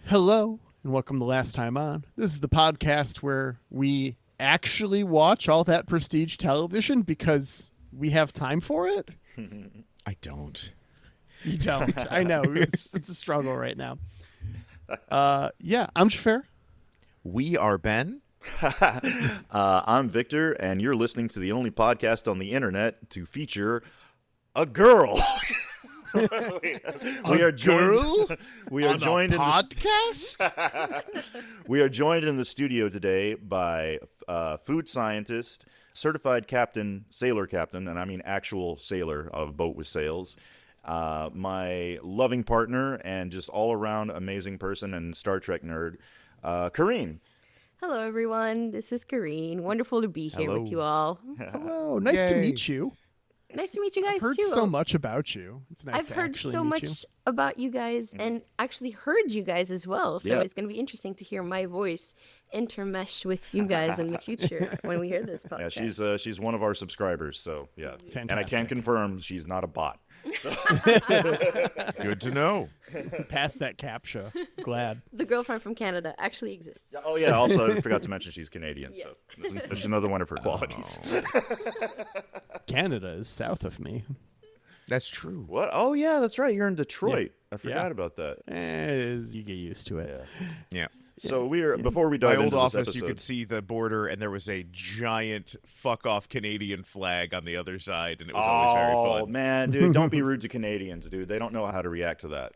Hello, and welcome to Last Time On. This is the podcast where we actually watch all that prestige television because we have time for it. I don't. You don't. I know. It's a struggle right now. Yeah, I'm Xhafer. We are Ben. I'm Victor, and you're listening to the only podcast on the internet to feature a girl. We are joined in podcast. We are joined in the studio today by food scientist, certified captain, sailor captain, and I mean actual sailor of boat with sails. My loving partner and just all around amazing person and Star Trek nerd, Karine. Hello, everyone. This is Karine. Wonderful to be here with you all. Hello, nice to meet you. Nice to meet you guys, I've heard too. so much about you. It's nice I've to heard actually so meet much you. about you guys and actually heard you guys as well. So Yeah. it's going to be interesting to hear my voice intermeshed with you guys in the future when we hear this podcast. Yeah, she's one of our subscribers, so yeah. And I can Fantastic. confirm she's not a bot. So. Good to know. Past that CAPTCHA. Glad. The girlfriend from Canada actually exists. Oh yeah. Also, I forgot to mention she's Canadian, Yes. so there's another one of her qualities. Canada is south of me. That's true. What? Oh yeah, that's right. You're in Detroit. I Yeah. forgot about that. You get used to it. Yeah. So before we My dive old into this office, episode, you could see the border, and there was a giant fuck-off Canadian flag on the other side, and it was always very oh fun. man, dude, don't be rude to Canadians, dude. They don't know how to react to that.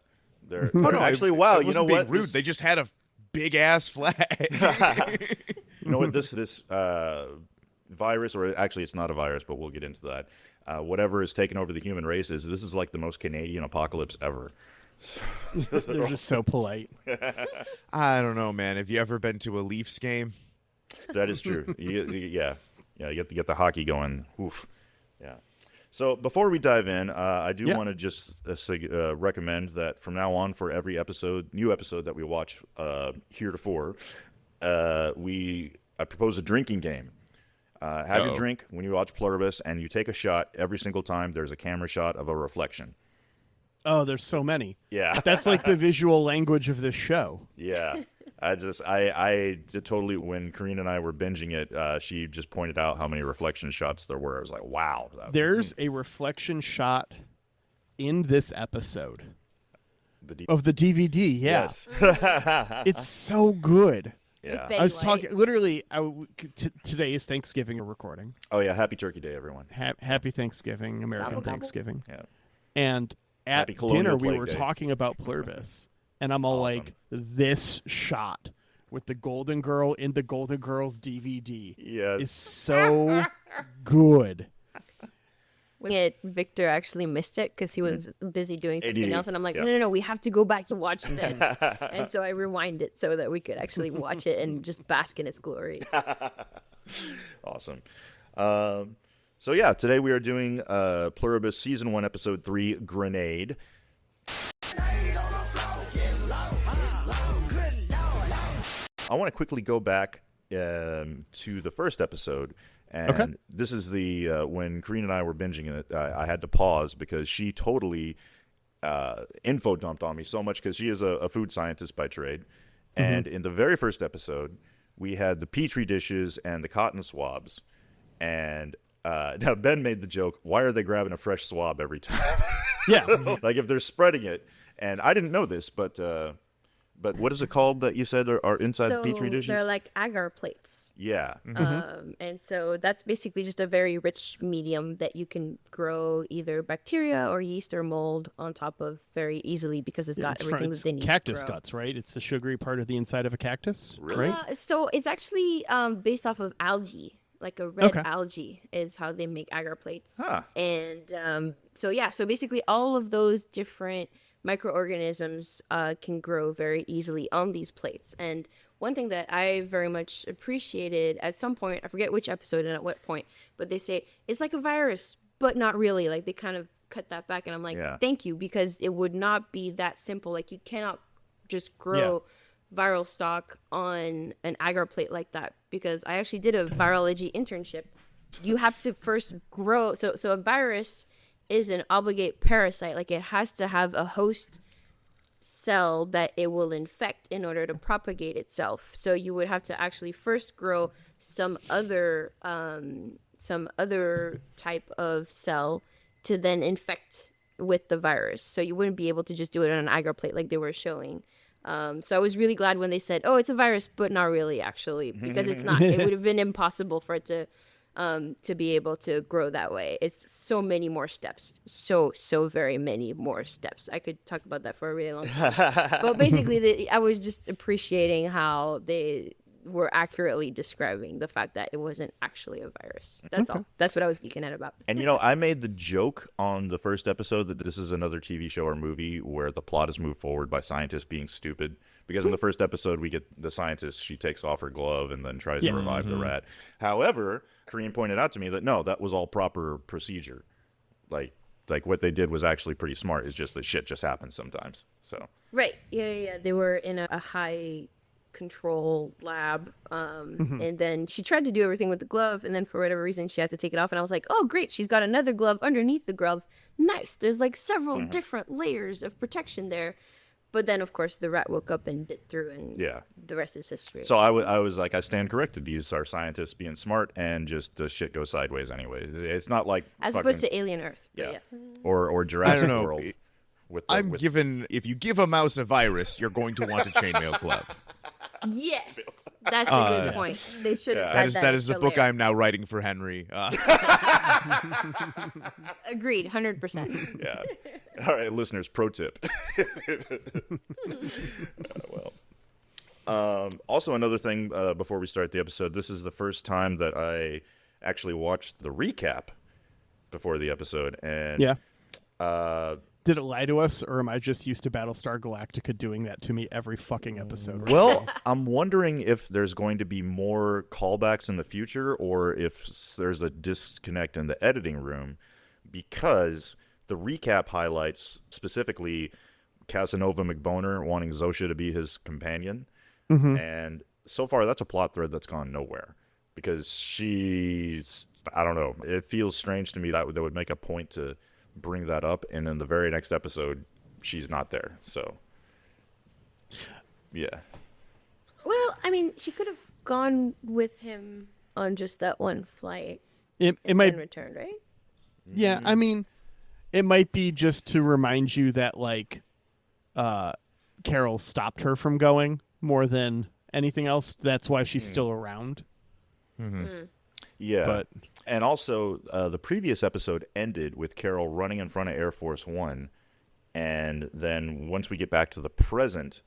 They're Oh, no, actually I wow. You wasn't know being what? rude. They just had a big-ass flag. You know what? This virus, or actually, it's not a virus, but we'll get into that. Whatever has taken over the human race this is like the most Canadian apocalypse ever. They're just so polite. I don't know, man. Have you ever been to a Leafs game? That is true. Yeah. You get the hockey going. Oof. Yeah. So before we dive in, I do want to just recommend that from now on, for every new episode that we watch heretofore, I propose a drinking game. Have your drink when you watch Pluribus, and you take a shot every single time there's a camera shot of a reflection. Oh, there's so many. Yeah. That's like the visual language of this show. Yeah. I totally, when Karine and I were binging it, she just pointed out how many reflection shots there were. I was like, wow. There's a reflection shot in this episode The of the DVD. Yeah. Yes. It's so good. Yeah. Betty I was White. talking, literally, today is Thanksgiving, a recording. Oh, yeah. Happy Turkey Day, everyone. Happy Thanksgiving, American Gobble, gobble. Thanksgiving. Yeah. And at Happy Colonial dinner, we Plague were Day. talking about Pluribus. And I'm all Awesome. like, this shot with the Golden Girl in the Golden Girls DVD Yes. is so good. Victor actually missed it because he was busy doing something ADD. else. And I'm like, Yeah. no, we have to go back to watch this. And so I rewind it so that we could actually watch it and just bask in its glory. Awesome. So yeah, today we are doing Pluribus Season 1, Episode 3, Grenade. I want to quickly go back to the first episode. And this is the when Karine and I were binging it, I had to pause because she totally info dumped on me so much because she is a food scientist by trade. And in the very first episode, we had the Petri dishes and the cotton swabs. And now Ben made the joke, why are they grabbing a fresh swab every time? Yeah. Like if they're spreading it. And I didn't know this, but what is it called that you said are inside So Petri dishes? they're like agar plates. Yeah. And so that's basically just a very rich medium that you can grow either bacteria or yeast or mold on top of very easily because it's got everything that they need cactus to grow. guts, right? It's the sugary part of the inside of a cactus, right? So it's actually based off of algae. Like a red Okay. algae is how they make agar plates. Huh. And so basically all of those different microorganisms can grow very easily on these plates. And one thing that I very much appreciated at some point, I forget which episode and at what point, but they say it's like a virus, but not really. Like they kind of cut that back, and I'm like, thank you, because it would not be that simple. Like you cannot just grow viral stock on an agar plate like that, because I actually did a virology internship. You have to first grow. So a virus is an obligate parasite. Like it has to have a host cell that it will infect in order to propagate itself. So you would have to actually first grow some other type of cell to then infect with the virus. So you wouldn't be able to just do it on an agar plate like they were showing. So I was really glad when they said, "Oh, it's a virus, but not really, actually," because it's not. It would have been impossible for it to be able to grow that way. It's so many more steps, so very many more steps. I could talk about that for a really long time. But basically, I was just appreciating how they were accurately describing the fact that it wasn't actually a virus. That's all. That's what I was geeking out about. And I made the joke on the first episode that this is another TV show or movie where the plot is moved forward by scientists being stupid. Because in the first episode, we get the scientist, she takes off her glove and then tries to revive the rat. However, Karine pointed out to me that no, that was all proper procedure. Like what they did was actually pretty smart. It's just that shit just happens sometimes. So right, yeah. They were in a high control lab, and then she tried to do everything with the glove, and then for whatever reason she had to take it off, and I was like, oh great, she's got another glove underneath the glove. Nice, there's like several different layers of protection there. But then of course the rat woke up and bit through, and the rest is history. So I was like, I stand corrected. These are scientists being smart, and just the shit goes sideways anyway. It's not like as opposed to Alien Earth. But yes. or Jurassic World. If you give a mouse a virus, you're going to want a chainmail glove. Yes, that's a good point. They should have. That is the book I'm now writing for Henry. Agreed, 100%. Yeah. All right, listeners, pro tip. Also, another thing before we start the episode, this is the first time that I actually watched the recap before the episode, and did it lie to us, or am I just used to Battlestar Galactica doing that to me every fucking episode? Well, I'm wondering if there's going to be more callbacks in the future, or if there's a disconnect in the editing room, because the recap highlights specifically Casanova McBoner wanting Zosha to be his companion, and so far that's a plot thread that's gone nowhere, because she's, I don't know, it feels strange to me that they would make a point to bring that up, and in the very next episode she's not there. So yeah, well, I mean, she could have gone with him on just that one flight. It and might return, right? Yeah, I mean, it might be just to remind you that like Carol stopped her from going more than anything else. That's why she's still around. Yeah, but and also the previous episode ended with Carol running in front of Air Force One, and then once we get back to the present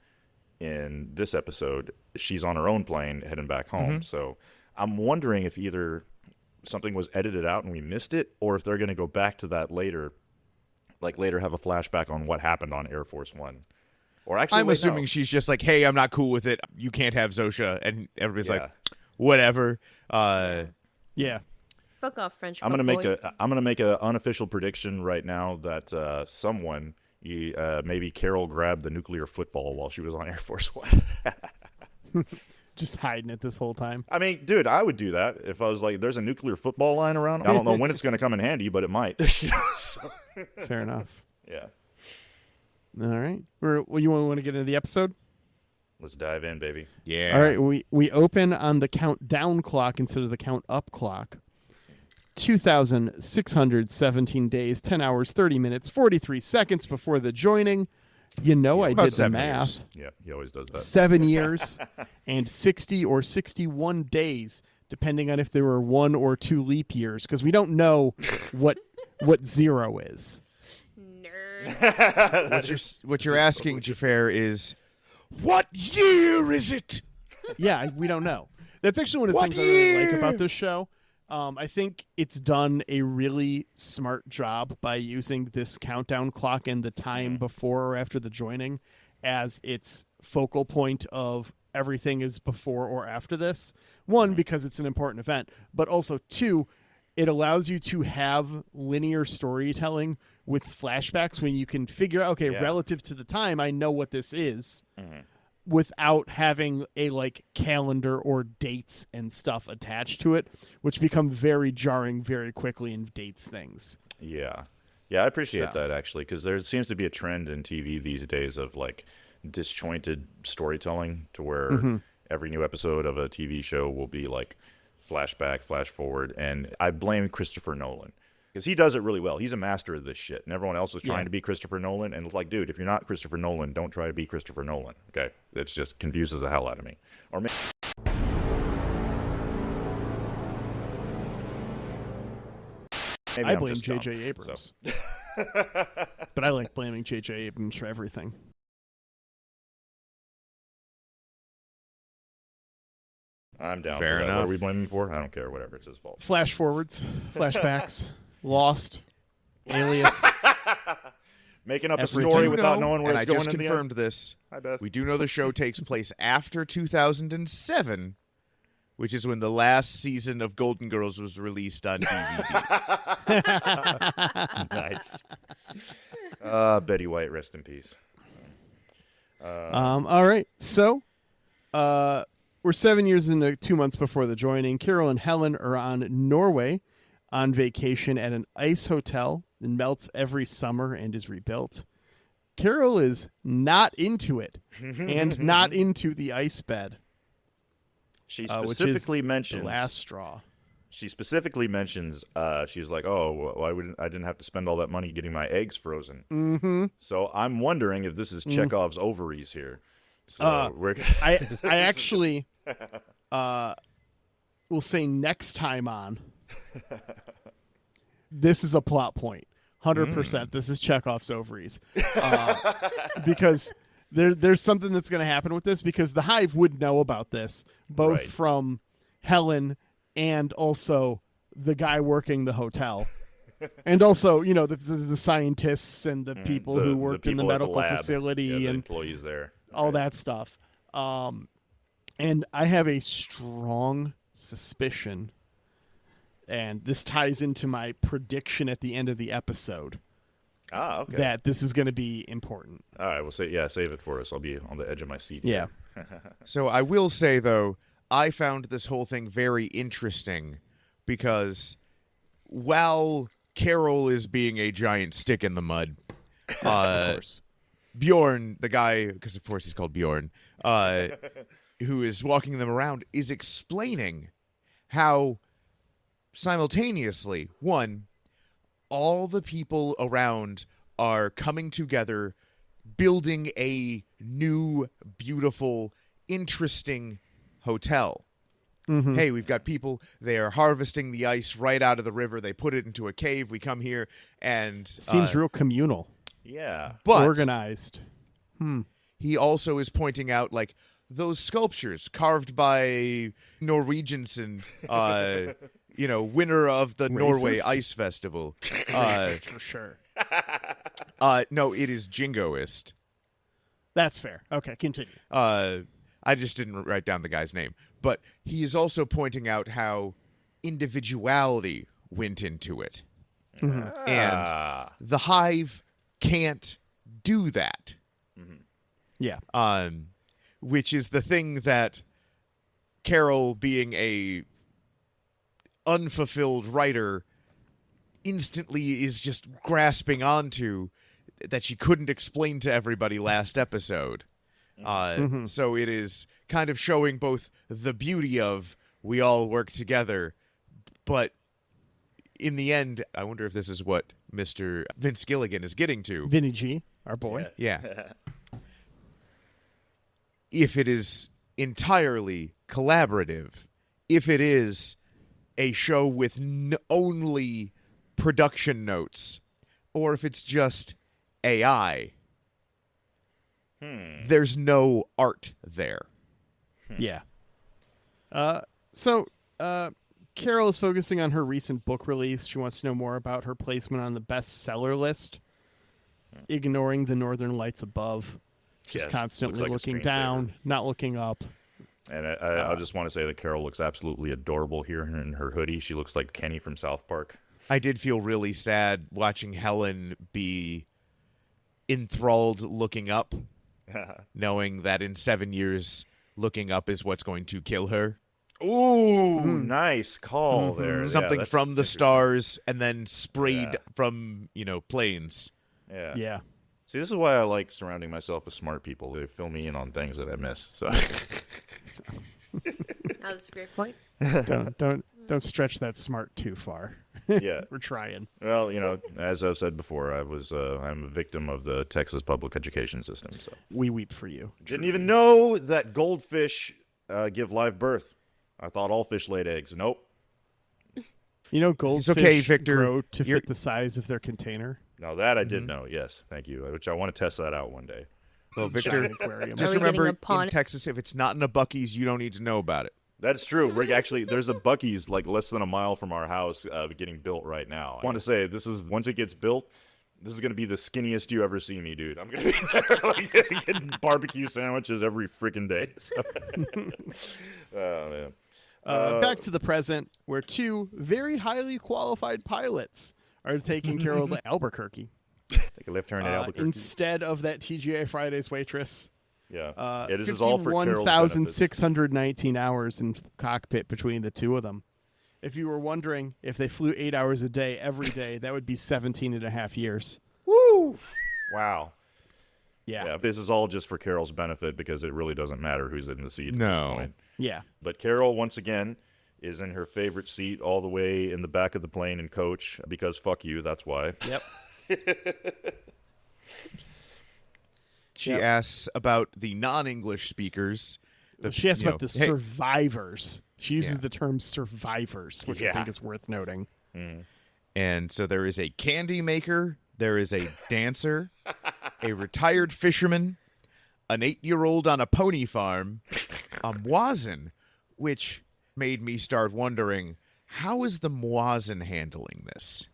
in this episode, she's on her own plane heading back home. So I'm wondering if either something was edited out and we missed it, or if they're going to go back to that later, like later have a flashback on what happened on Air Force One. Or actually, I'm assuming she's just like, hey, I'm not cool with it. You can't have Zosha. And everybody's like, whatever. yeah. Fuck off, French. I'm gonna make a unofficial prediction right now that someone, maybe Carol, grabbed the nuclear football while she was on Air Force One. Just hiding it this whole time. I mean, dude, I would do that if I was like, there's a nuclear football line around. I don't know when it's gonna come in handy, but it might. So, fair enough. Yeah. All right. You want to get into the episode? Let's dive in, baby. Yeah. All right. We open on the countdown clock instead of the count up clock. 2,617 days, 10 hours, 30 minutes, 43 seconds before the joining. I did the math. Years. Yeah, he always does that. 7 years and 60 or 61 days, depending on if there were 1 or 2 leap years, because we don't know what zero is. What you're asking, Xhafer, is what year is it? Yeah, we don't know. That's actually one of the things I really like about this show. I think it's done a really smart job by using this countdown clock and the time before or after the joining as its focal point of everything is before or after this. One, because it's an important event, but also two, it allows you to have linear storytelling with flashbacks when you can figure out, okay, relative to the time, I know what this is, without having a like calendar or dates and stuff attached to it, which become very jarring very quickly and dates things. Yeah. Yeah, I appreciate that, actually, because there seems to be a trend in TV these days of like disjointed storytelling to where every new episode of a TV show will be like flashback, flash forward, and I blame Christopher Nolan. Because he does it really well. He's a master of this shit. And everyone else is trying to be Christopher Nolan. And it's like, dude, if you're not Christopher Nolan, don't try to be Christopher Nolan. Okay? It just confuses the hell out of me. Or maybe I blame J.J. Abrams. So. But I like blaming J.J. Abrams for everything. I'm down Fair for that. enough. What are we blaming him for? I don't care. Whatever. It's his fault. Flash forwards, flashbacks, Lost, Alias. Making up a story without knowing where and it's I going. just confirmed this. Hi, Beth. We do know the show takes place after 2007, which is when the last season of Golden Girls was released on DVD. Nice. Betty White, rest in peace. All right. So, we're 7 years into 2 months before the joining. Carol and Helen are on Norway on vacation at an ice hotel that melts every summer and is rebuilt. Carol is not into it and not into the ice bed. She specifically mentions the last straw. She specifically mentions she's like, "Oh, why wouldn't I didn't have to spend all that money getting my eggs frozen?" Mm-hmm. So I'm wondering if this is Chekhov's ovaries here. So I actually will say next time on. This is a plot point. 100%. This is Chekhov's ovaries. Because there's something that's going to happen with this, because the Hive would know about this, both from Helen and also the guy working the hotel. And also, you know, the scientists and the people who worked in the medical facility and employees there. All that stuff. And I have a strong suspicion, and this ties into my prediction at the end of the episode. Okay. That this is going to be important. All right, well, save it for us. I'll be on the edge of my seat. Yeah. So I will say, though, I found this whole thing very interesting because while Carol is being a giant stick in the mud, of course. Bjorn, the guy, because of course he's called Bjorn, who is walking them around, is explaining how simultaneously, one, all the people around are coming together, building a new, beautiful, interesting hotel. Mm-hmm. Hey, we've got people, they are harvesting the ice right out of the river. They put it into a cave. We come here and... Seems real communal. Yeah. But organized. He also is pointing out, like, those sculptures carved by Norwegians and, winner of the Norway Ice Festival. Racist for sure. No, it is jingoist. That's fair. Okay, continue. I just didn't write down the guy's name. But he is also pointing out how individuality went into it. Mm-hmm. And the Hive can't do that. Yeah. Which is the thing that Carol, being a unfulfilled writer, instantly is just grasping onto, that she couldn't explain to everybody last episode. So it is kind of showing both the beauty of we all work together, but in the end, I wonder if this is what Mr. Vince Gilligan is getting to. Vinny G, our boy. Yeah. If it is entirely collaborative, if it is a show with only production notes, or if it's just AI, there's no art there. Yeah. So Carol is focusing on her recent book release. She wants to know more about her placement on the bestseller list, ignoring the northern lights above. Just constantly looking down, not looking up. And I just want to say that Carol looks absolutely adorable here in her hoodie. She looks like Kenny from South Park. I did feel really sad watching Helen be enthralled looking up, knowing that in 7 years, looking up is what's going to kill her. Ooh, nice call there. Something from the stars and then sprayed from, planes. Yeah. Yeah. See, this is why I like surrounding myself with smart people. They fill me in on things that I miss. So, That's a great point. Don't stretch that smart too far. yeah. We're trying. Well, as I've said before, I'm a victim of the Texas public education system. So We weep for you. didn't even know that goldfish give live birth. I thought all fish laid eggs. Nope. Goldfish okay, Victor. grow to You're- fit the size of their container. Now that I did know. Yes, thank you. Which I want to test that out one day. Well, Victor, Giant aquarium. just Are we getting remember a pond? in Texas, if it's not in a Buc-ee's, you don't need to know about it. That's true. We're actually there's a Buc-ee's like less than a mile from our house getting built right now. I want to say once it gets built, this is going to be the skinniest you ever see me, dude. I'm going to be there like, getting barbecue sandwiches every freaking day. So. Oh man. Back to the present, where two very highly qualified pilots are taking Carol to Albuquerque Take a left turn at Albuquerque. instead of that TGI Fridays waitress. Yeah. This is all for Carol's benefits. 51,619 hours in cockpit between the two of them. If you were wondering if they flew 8 hours a day every day, that would be 17 and a half years. Woo! Wow. Yeah. This is all just for Carol's benefit because it really doesn't matter who's in the seat at this point. Yeah. But Carol, once again, is in her favorite seat all the way in the back of the plane in coach because fuck you, that's why. Yep. She asks about the non-English speakers. She asked about the hey, survivors. She uses the term survivors, which I think is worth noting. And so there is a candy maker, there is a dancer, a retired fisherman, an 8-year-old on a pony farm, a Mwazin, which made me start wondering, how is the Mwazin handling this?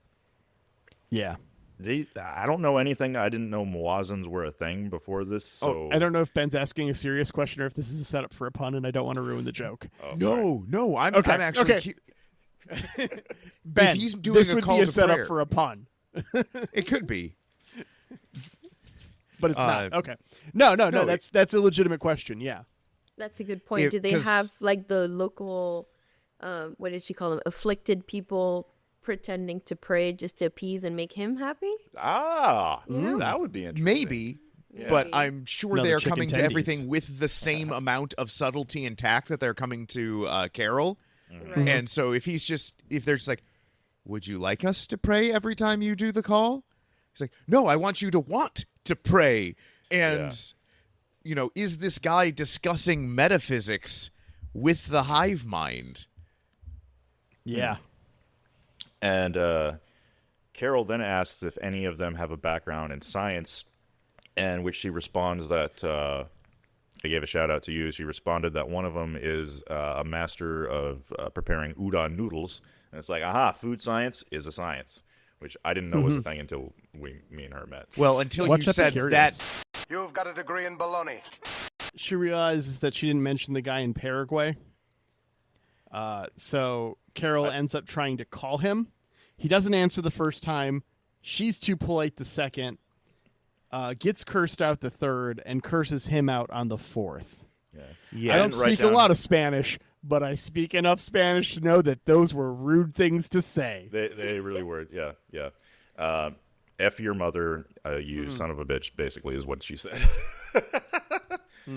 Yeah. I don't know anything. I didn't know Mwazins were a thing before this. So I don't know if Ben's asking a serious question or if this is a setup for a pun, and I don't want to ruin the joke. No, I'm actually... Okay. Ben, if he's doing this a would call be a to setup prayer. for a pun, It could be. but it's not. Okay. No. That's a legitimate question. Yeah. That's a good point. Do they 'cause- have like the local, what did she call them? Afflicted people pretending to pray just to appease and make him happy? That would be interesting. Maybe. But I'm sure No, they the are chicken coming to tendies. everything with the same amount of subtlety and tact that they're coming to Carol. Right. And so if they're just like, would you like us to pray every time you do the call? He's like, no, I want you to want to pray. And, is this guy discussing metaphysics with the hive mind? Yeah. And Carol then asks if any of them have a background in science, and which she responds that I gave a shout out to you. She responded that one of them is a master of preparing udon noodles, and it's like, food science is a science, which I didn't know was a thing until me and her met. Well, until Watch you out, said curious. that. You've got a degree in baloney. She realizes that she didn't mention the guy in Paraguay. So Carol ends up trying to call him. He doesn't answer the first time. She's too polite the second. Gets cursed out the third and curses him out on the fourth. Yeah, I don't speak a lot of Spanish, but I speak enough Spanish to know that those were rude things to say. They really were. Yeah. F your mother, you son of a bitch, basically, is what she said.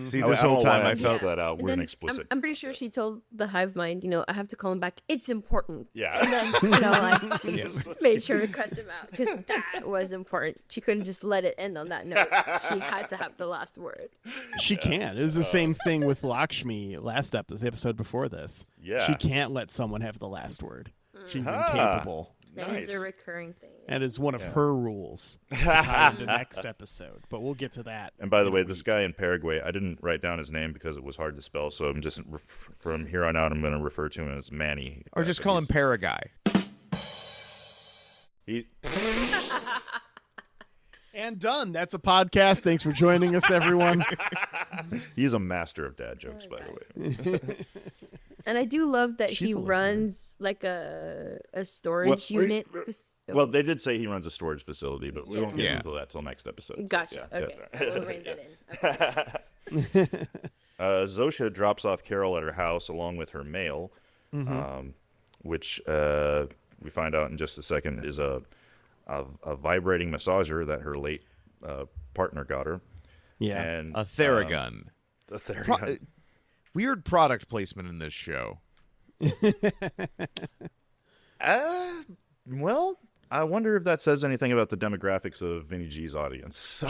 See, I this don't whole know time why I I felt felt that out. And We're then explicit. I'm pretty sure she told the hive mind, I have to call him back. It's important. Yeah. And then, made sure to cuss him out because that was important. She couldn't just let it end on that note. She had to have the last word. She can't. It was the same thing with Lakshmi last episode before this. Yeah. She can't let someone have the last word. She's incapable. That is Nice. a recurring thing. That is one of her rules. To tie into next episode, but we'll get to that. And by the way, this guy in Paraguay, I didn't write down his name because it was hard to spell, so I'm just, from here on out, I'm going to refer to him as Manny. Or just But call him he's- Paraguy. He, And done. That's a podcast. Thanks for joining us, everyone. He's a master of dad jokes, by the way. And I do love that She's he a listener. runs like a storage unit. Well, they did say he runs a storage facility, but we won't get Yeah. into that till next episode. So, Gotcha. yeah, Okay. that's all right. We'll rein that in. Okay. Zosha drops off Carol at her house along with her mail, which we find out in just a second is a vibrating massager that her late partner got her. Yeah. And A Theragun. the Theragun. Weird product placement in this show. Well, I wonder if that says anything about the demographics of Vinny G's audience. So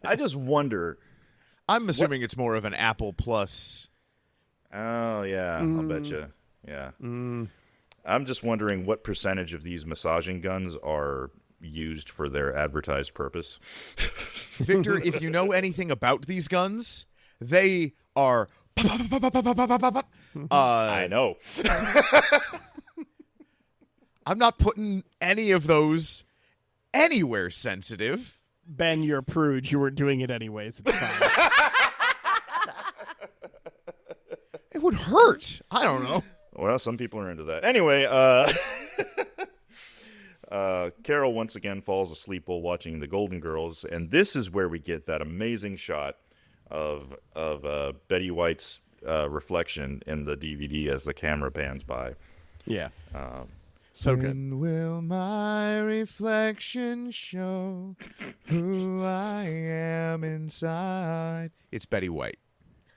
I just wonder. I'm assuming it's more of an Apple Plus. Oh, yeah, I'll bet you. Yeah. I'm just wondering what percentage of these massaging guns are used for their advertised purpose. Victor, if you know anything about these guns, they are. I know. I'm not putting any of those anywhere sensitive. Ben, you're a prude. You were doing it anyways. It's fine. It would hurt. I don't know. Well, some people are into that. Anyway, Carol once again falls asleep while watching The Golden Girls, and this is where we get that amazing shot of Betty White's reflection in the DVD as the camera pans by. Yeah. So good. When will my reflection show who I am inside? It's Betty White.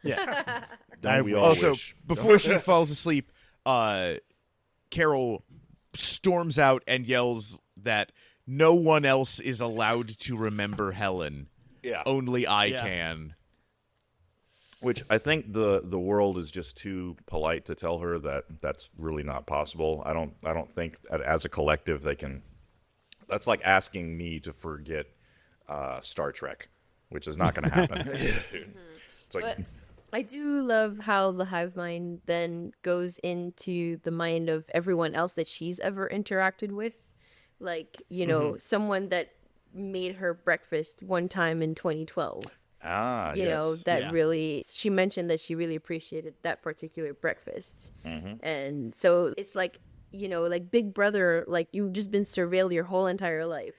Yeah. Don't we all Also, wish? before she falls asleep, Carol storms out and yells that no one else is allowed to remember Helen. Yeah. Only I Yeah. can. Which I think the world is just too polite to tell her that that's really not possible. I don't think that as a collective they can. That's like asking me to forget Star Trek, which is not going to happen. It's like, But I do love how the hive mind then goes into the mind of everyone else that she's ever interacted with. Like, you know, someone that made her breakfast one time in 2012. You know, that Yeah. really, she mentioned that she really appreciated that particular breakfast. And so it's like, you know, like Big Brother, like you've just been surveilled your whole entire life.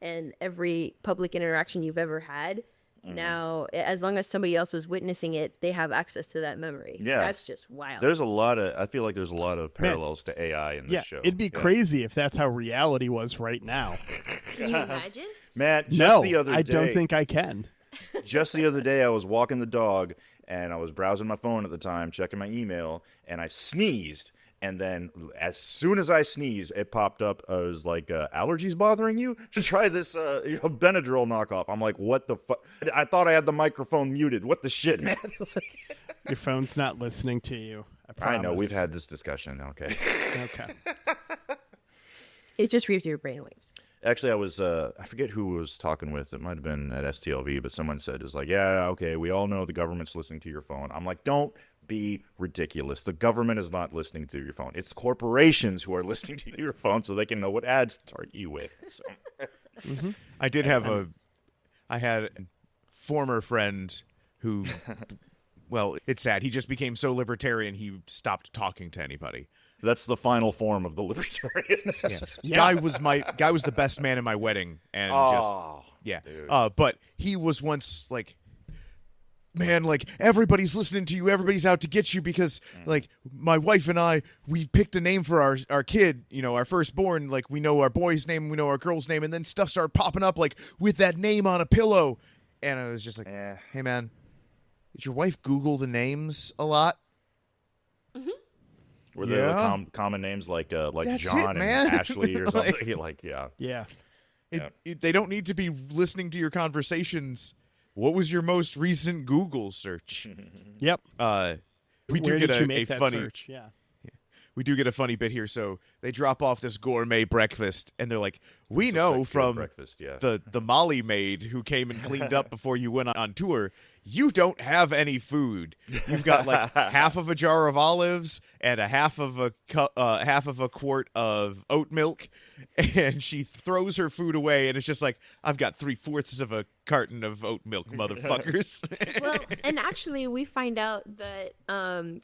And every public interaction you've ever had, now, as long as somebody else was witnessing it, they have access to that memory. Yeah. That's just wild. there's a lot of. I feel like there's a lot of parallels to AI in this Yeah. show. It'd be crazy if that's how reality was right now. Can you imagine? Matt, just No, the other day, I don't think I can. just the other day, I was walking the dog and I was browsing my phone at the time, checking my email, and I sneezed. And then, as soon as I sneezed, it popped up. I was like, "Allergies bothering you? Just try this Benadryl knockoff." I'm like, "What the fuck?" I thought I had the microphone muted. What the shit, man? Your phone's not listening to you. I know promise. we've had this discussion. Okay. Okay. It just reads your brainwaves. Actually, I was I forget who I was talking with. It might have been at STLV, but someone said it's like, "Yeah, okay, we all know the government's listening to your phone." I'm like, "Don't be ridiculous. The government is not listening to your phone. It's corporations who are listening to your phone so they can know what ads to target you with." So. I did have I had a former friend who, well, it's sad. He just became so libertarian he stopped talking to anybody. That's the final form of the libertarian. Yeah. Guy was the best man in my wedding, and but he was once like, man, like everybody's listening to you, everybody's out to get you because like my wife and I, we picked a name for our kid, you know, our firstborn. Like we know our boy's name, we know our girl's name, and then stuff started popping up like with that name on a pillow, and I was just like, hey man, did your wife Google the names a lot? Were there common names like That's John it, man. and Ashley or something? like, yeah. Yeah. They don't need to be listening to your conversations. What was your most recent Google search? Yep. We do Where get did you a make that funny search? Yeah. we do get a funny bit here. So they drop off this gourmet breakfast, and they're like, we This looks know like good from breakfast, yeah. the Molly maid who came and cleaned up before you went on tour, you don't have any food. You've got like half of a jar of olives and a half of a quart of oat milk, and she throws her food away, and it's just like, I've got 3/4 of a carton of oat milk, motherfuckers. Well, and actually, we find out that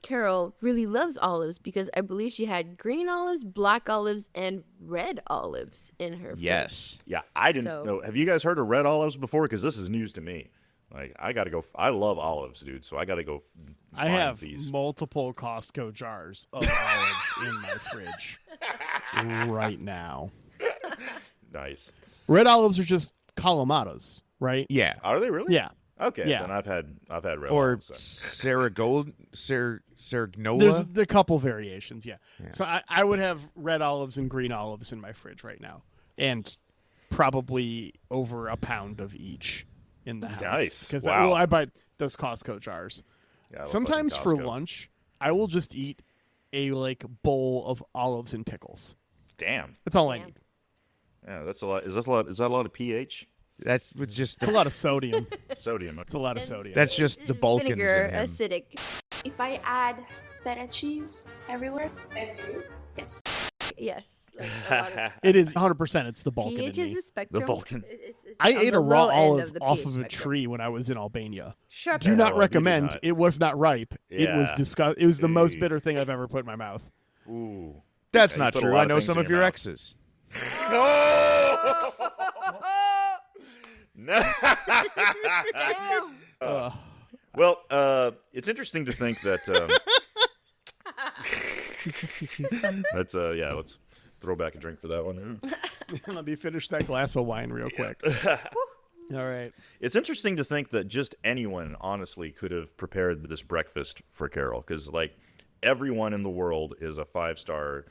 Carol really loves olives because I believe she had green olives, black olives, and red olives in her fridge. Yes. Yeah, I didn't So- know. Have you guys heard of red olives before? Because this is news to me. Like, I got to go. I love olives, dude, so I got to go I find have these. multiple Costco jars of olives in my fridge right now. Nice. Red olives are just Kalamatas, right? Yeah. Are they really? Yeah. Okay, Yeah. then I've had red Or olives. Serignola. There's a couple variations, yeah. So I would have red olives and green olives in my fridge right now, and probably over a pound of each in the house. Nice. Because Wow. I buy those Costco jars. Yeah, I love Sometimes fucking for Costco. lunch, I will just eat a bowl of olives and pickles. Damn. That's all I Damn. need. Yeah, that's a lot. Is that a lot of pH? That's just It's a lot of sodium. Sodium. It's a lot of sodium. that's just the Balkans Vinegar, in him. acidic. If I add feta cheese everywhere, yes. Yes. Like a lot of It is 100%. It's the Balkan pH in is me. the spectrum. Vulcan. It's I on ate the a raw low end olive the off pH of a spectrum. tree when I was in Albania. Shut Do the not hell up, you did recommend. not. It was not ripe. It was Yeah. disgust. It was the most Hey. bitter thing I've ever put in my mouth. Ooh. That's Yeah, you not put a true. lot I of know things some in of your your mouth. exes. No. Damn. Well, it's interesting to think that. Let's throw back a drink for that one. Let me finish that glass of wine real quick. All right. It's interesting to think that just anyone, honestly, could have prepared this breakfast for Carol, because like everyone in the world is a 5-star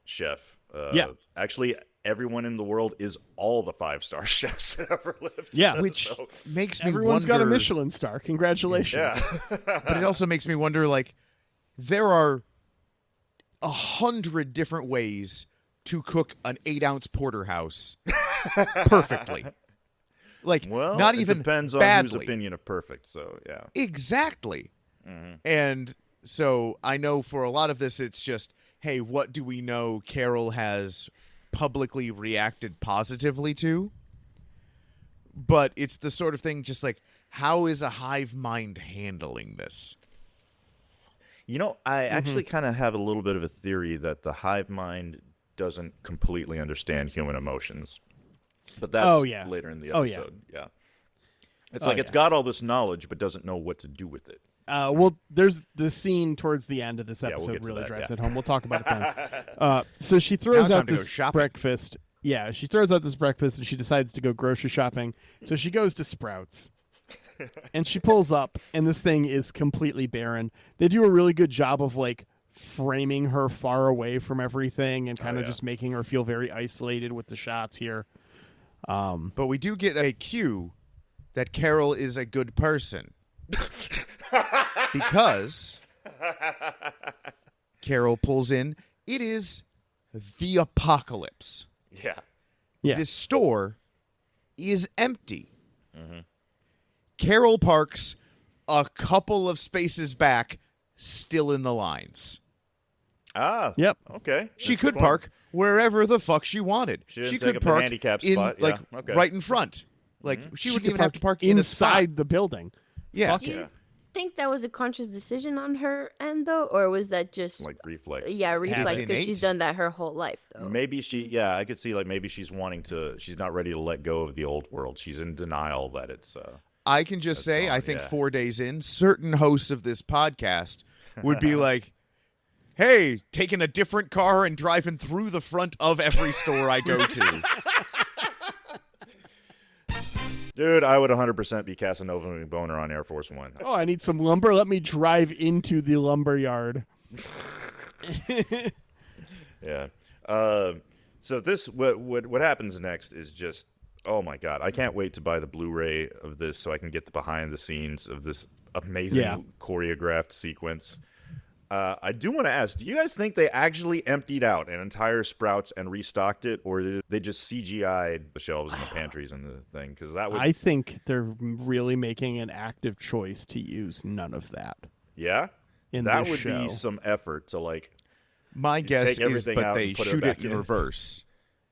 chef. Yeah. Actually, everyone in the world is all the 5-star chefs that ever lived. Yeah. Which So, makes me Everyone's wonder. got a Michelin star. Congratulations. yeah. But it also makes me wonder, like, there are 100 different ways to cook an 8-ounce porterhouse perfectly. Like, Well, not it even depends on badly. whose opinion of perfect. So yeah. Exactly. And so I know for a lot of this, it's just, hey, what do we know Carol has publicly reacted positively to? But it's the sort of thing, just like, how is a hive mind handling this? You know, I actually kind of have a little bit of a theory that the hive mind doesn't completely understand human emotions. But that's Oh, yeah. later in the Oh, yeah. episode. Yeah. It's Oh, like it's got all this knowledge but doesn't know what to do with it. Well, there's the scene towards the end of this we'll episode get to really that, drives yeah. it home. We'll talk about it then. So she throws Now out it's time to go this shopping. breakfast. Yeah, she throws out this breakfast and she decides to go grocery shopping. So she goes to Sprouts. And she pulls up, and this thing is completely barren. They do a really good job of framing her far away from everything and kind of yeah. just making her feel very isolated with the shots here. But we do get a cue that Carol is a good person. Because Carol pulls in, it is the apocalypse. Yeah. Yeah. This store is empty. Carol parks a couple of spaces back, still in the lines. Ah. Yep. Okay. She That's a could good point. park wherever the fuck she wanted. She didn't take could up a park handicap in, spot, yeah, okay. right in front. Like she wouldn't could even have to park in a spot. inside the building. Yeah. Fuck Do you it. think that was a conscious decision on her end, though? Or was that just, Like reflex. reflex? Because innate. she's done that her whole life, though. Maybe I could see maybe she's not ready to let go of the old world. She's in denial that it's I can just say, gone, I think yeah. 4 days in, certain hosts of this podcast would be like, hey, taking a different car and driving through the front of every store I go to. Dude, I would 100% be Casanova and Boner on Air Force One. Oh, I need some lumber. Let me drive into the lumber yard. Yeah. So this what happens next is just, oh my god, I can't wait to buy the Blu-ray of this so I can get the behind the scenes of this amazing Yeah. choreographed sequence. I do want to ask, do you guys think they actually emptied out an entire Sprouts and restocked it, or did they just CGI'd the shelves and the pantries and the thing? Because that would... I think they're really making an active choice to use none of that. Yeah? In that this would show. be some effort to, like... My guess is, but they shoot it in reverse.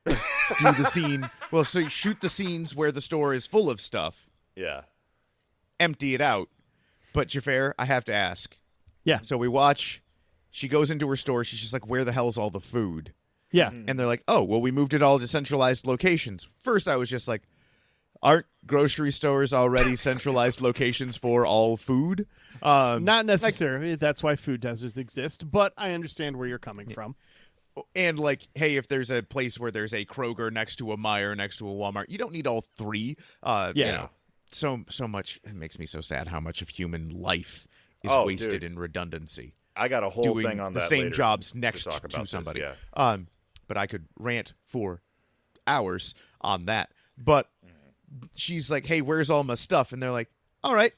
Do the scene... Well, so you shoot the scenes where the store is full of stuff. Yeah. Empty it out. But, Xhafer, I have to ask. Yeah. So we watch, she goes into her store, she's just like, where the hell's all the food? Yeah. And they're like, oh, well, we moved it all to centralized locations. First, I was just like, aren't grocery stores already centralized locations for all food? Not necessarily. That's why food deserts exist, but I understand where you're coming from. And like, hey, if there's a place where there's a Kroger next to a Meijer, next to a Walmart, you don't need all three. You know, so much. It makes me so sad how much of human life is wasted in redundancy. I got a whole doing thing on the that same later jobs next to somebody. This, yeah. But I could rant for hours on that. But she's like, hey, where's all my stuff? And they're like, all right,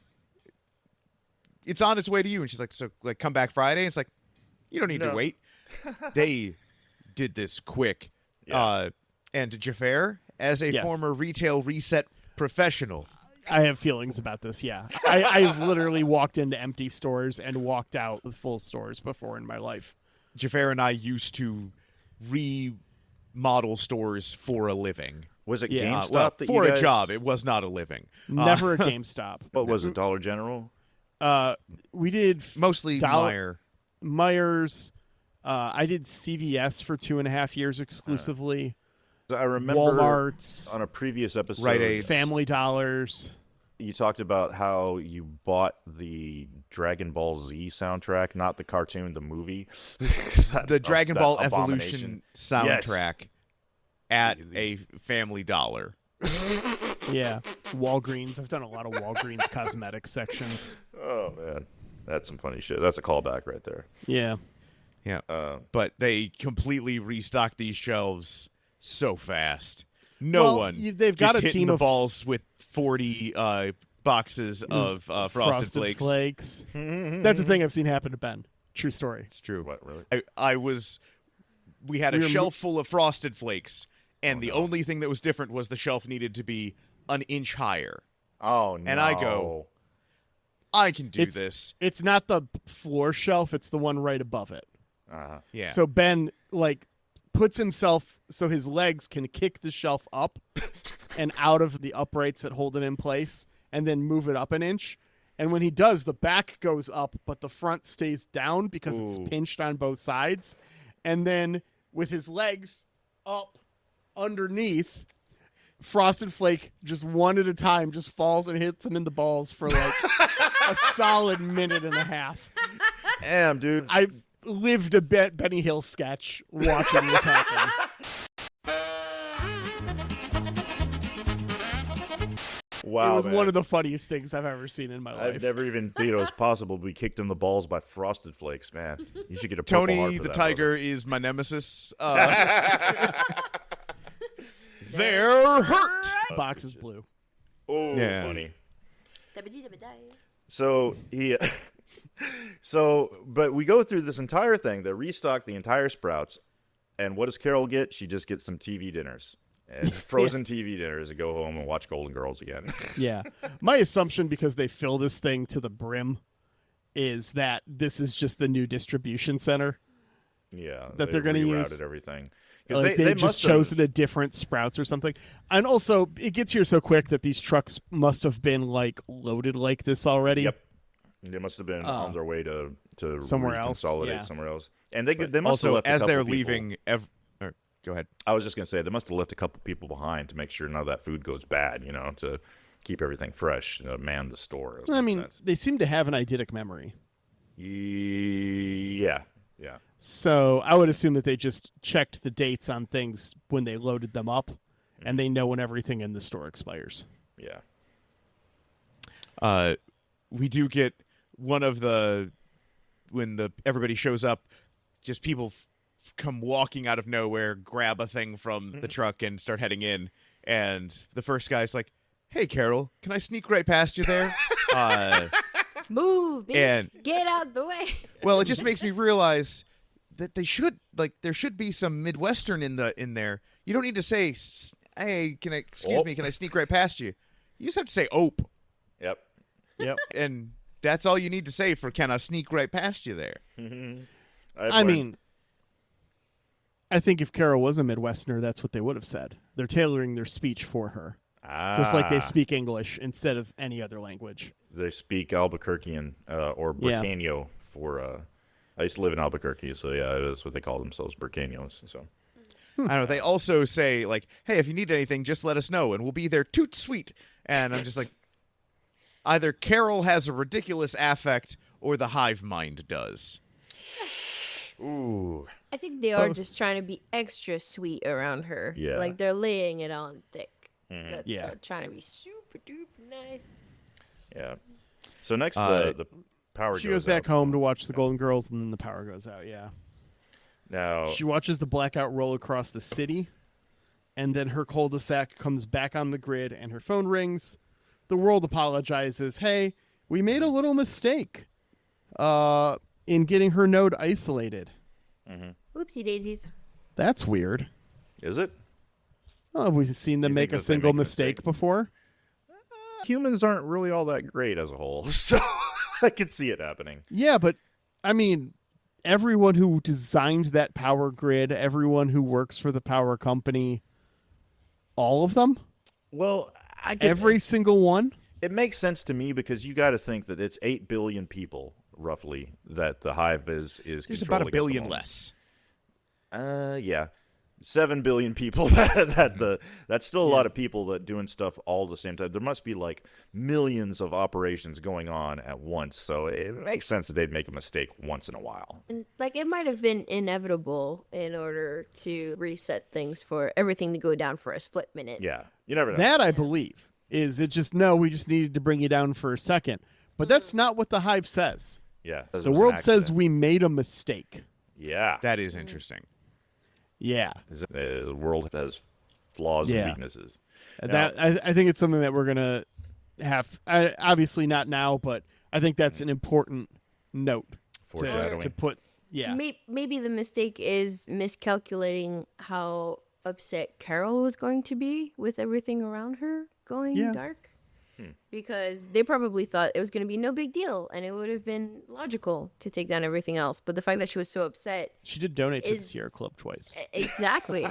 it's on its way to you. And she's like, so like, come back Friday. And it's like, you don't need to wait. They did this quick. Yeah. And Xhafer, as a former retail reset professional, I have feelings about this, yeah. I've literally walked into empty stores and walked out with full stores before in my life. Xhafer and I used to remodel stores for a living. Was it Yeah. GameStop that for you guys... a job. It was not a living. Never a GameStop. What was it, Dollar General? We did Mostly Meijer. Myers. I did CVS for 2.5 years exclusively. I remember Walmart's, on a previous episode, Rite Aids. Family Dollars. You talked about how you bought the Dragon Ball Z soundtrack, not the cartoon, the movie. The Dragon Ball abomination. Evolution soundtrack at a Family Dollar. Yeah, Walgreens. I've done a lot of Walgreens cosmetic sections. Oh, man. That's some funny shit. That's a callback right there. Yeah. Yeah. But they completely restocked these shelves so fast. No one they've got gets a hit in team the of balls with 40 boxes of Frosted Flakes. That's the thing I've seen happen to Ben. True story. It's true. What, really? We had a shelf full of Frosted Flakes, and the only thing that was different was the shelf needed to be an inch higher. Oh, no. And I go, I can do this. It's not the floor shelf. It's the one right above it. Yeah. So Ben, puts himself so his legs can kick the shelf up and out of the uprights that hold it in place and then move it up an inch. And when he does, the back goes up, but the front stays down because it's pinched on both sides. And then with his legs up underneath, Frosted Flake just one at a time just falls and hits him in the balls for a solid minute and a half. Damn, dude. I lived a Benny Hill sketch watching this happen. Wow, it was man. one of the funniest things I've ever seen in my life. I've never even thought it was possible to be kicked in the balls by Frosted Flakes, man. You should get a Purple Heart Tony for the that, Tiger brother. is my nemesis. They're hurt. Box is blue. Oh, Yeah. funny. So but we go through this entire thing. They restock the entire Sprouts, and what does Carol get? She just gets some TV dinners. And frozen TV dinners and go home and watch Golden Girls again. Yeah. My assumption, because they fill this thing to the brim, is that this is just the new distribution center. Yeah. That they're going to use. Rerouted everything. They just chosen a different Sprouts or something. And also, it gets here so quick that these trucks must have been loaded like this already. Yep. They must have been on their way to somewhere else, consolidate somewhere else. And they must have Also, left as a they're couple leaving, go ahead. I was just going to say, they must have left a couple people behind to make sure none of that food goes bad, to keep everything fresh, man the store. I mean, they seem to have an eidetic memory. Yeah. So I would assume that they just checked the dates on things when they loaded them up, and they know when everything in the store expires. Yeah. We do get one of when everybody shows up, just people come walking out of nowhere, grab a thing from the truck and start heading in. And the first guy's like, "Hey, Carol, can I sneak right past you there?" Move, bitch. And- Get out the way. Well, it just makes me realize that there should be some Midwestern in there. You don't need to say, "Hey, excuse me, can I sneak right past you?" You just have to say "ope." Yep. Yep. And that's all you need to say for "can I sneak right past you" there. I mean, I think if Carol was a Midwesterner, that's what they would have said. They're tailoring their speech for her, just like they speak English instead of any other language. They speak Albuquerquean or Burqueño for. I used to live in Albuquerque, so yeah, that's what they call themselves, Burqueños. So I don't know. They also say like, "Hey, if you need anything, just let us know, and we'll be there toot sweet." And I'm just like, either Carol has a ridiculous affect, or the hive mind does. ooh, I think they are just trying to be extra sweet around her. Yeah. Like they're laying it on thick. That Yeah. They're trying to be super duper nice. yeah. So next, the power. She goes back out. home to watch the Golden Girls, and then the power goes out. Yeah. Now She watches the blackout roll across the city, and then her cul-de-sac comes back on the grid, and her phone rings. The world apologizes. Hey, we made a little mistake in getting her node isolated. Oopsie daisies. That's weird. is it? Oh, have we seen them You make think a that they single make mistake mistakes? before? Humans aren't really all that great as a whole, so I could see it happening. Yeah, but I mean, everyone who designed that power grid, everyone who works for the power company, all of them? Well, I get Every single one? It makes sense to me because you got to think that it's 8 billion people roughly that the hive is There's controlling about at a the billion moment. less. Yeah. 7 billion people. That's still a lot of people that doing stuff all at the same time. There must be like millions of operations going on at once, so it makes sense that they'd make a mistake once in a while. And like it might have been inevitable in order to reset things for everything to go down for a split minute. Yeah, you never know. That I believe. Is it just, no, we just needed to bring you down for a second. But that's not what the hive says. Yeah, The world says we made a mistake. Yeah, That is interesting. Yeah. the world has flaws and Yeah. weaknesses. That I think it's something that we're going to have, obviously not now, but I think that's an important note Foreshadowing. to put. Yeah. Maybe the mistake is miscalculating how upset Carol was going to be with everything around her going Yeah. dark. Because they probably thought it was going to be no big deal and it would have been logical to take down everything else. But the fact that she was so upset. She did donate to the Is- Sierra Club twice. Exactly.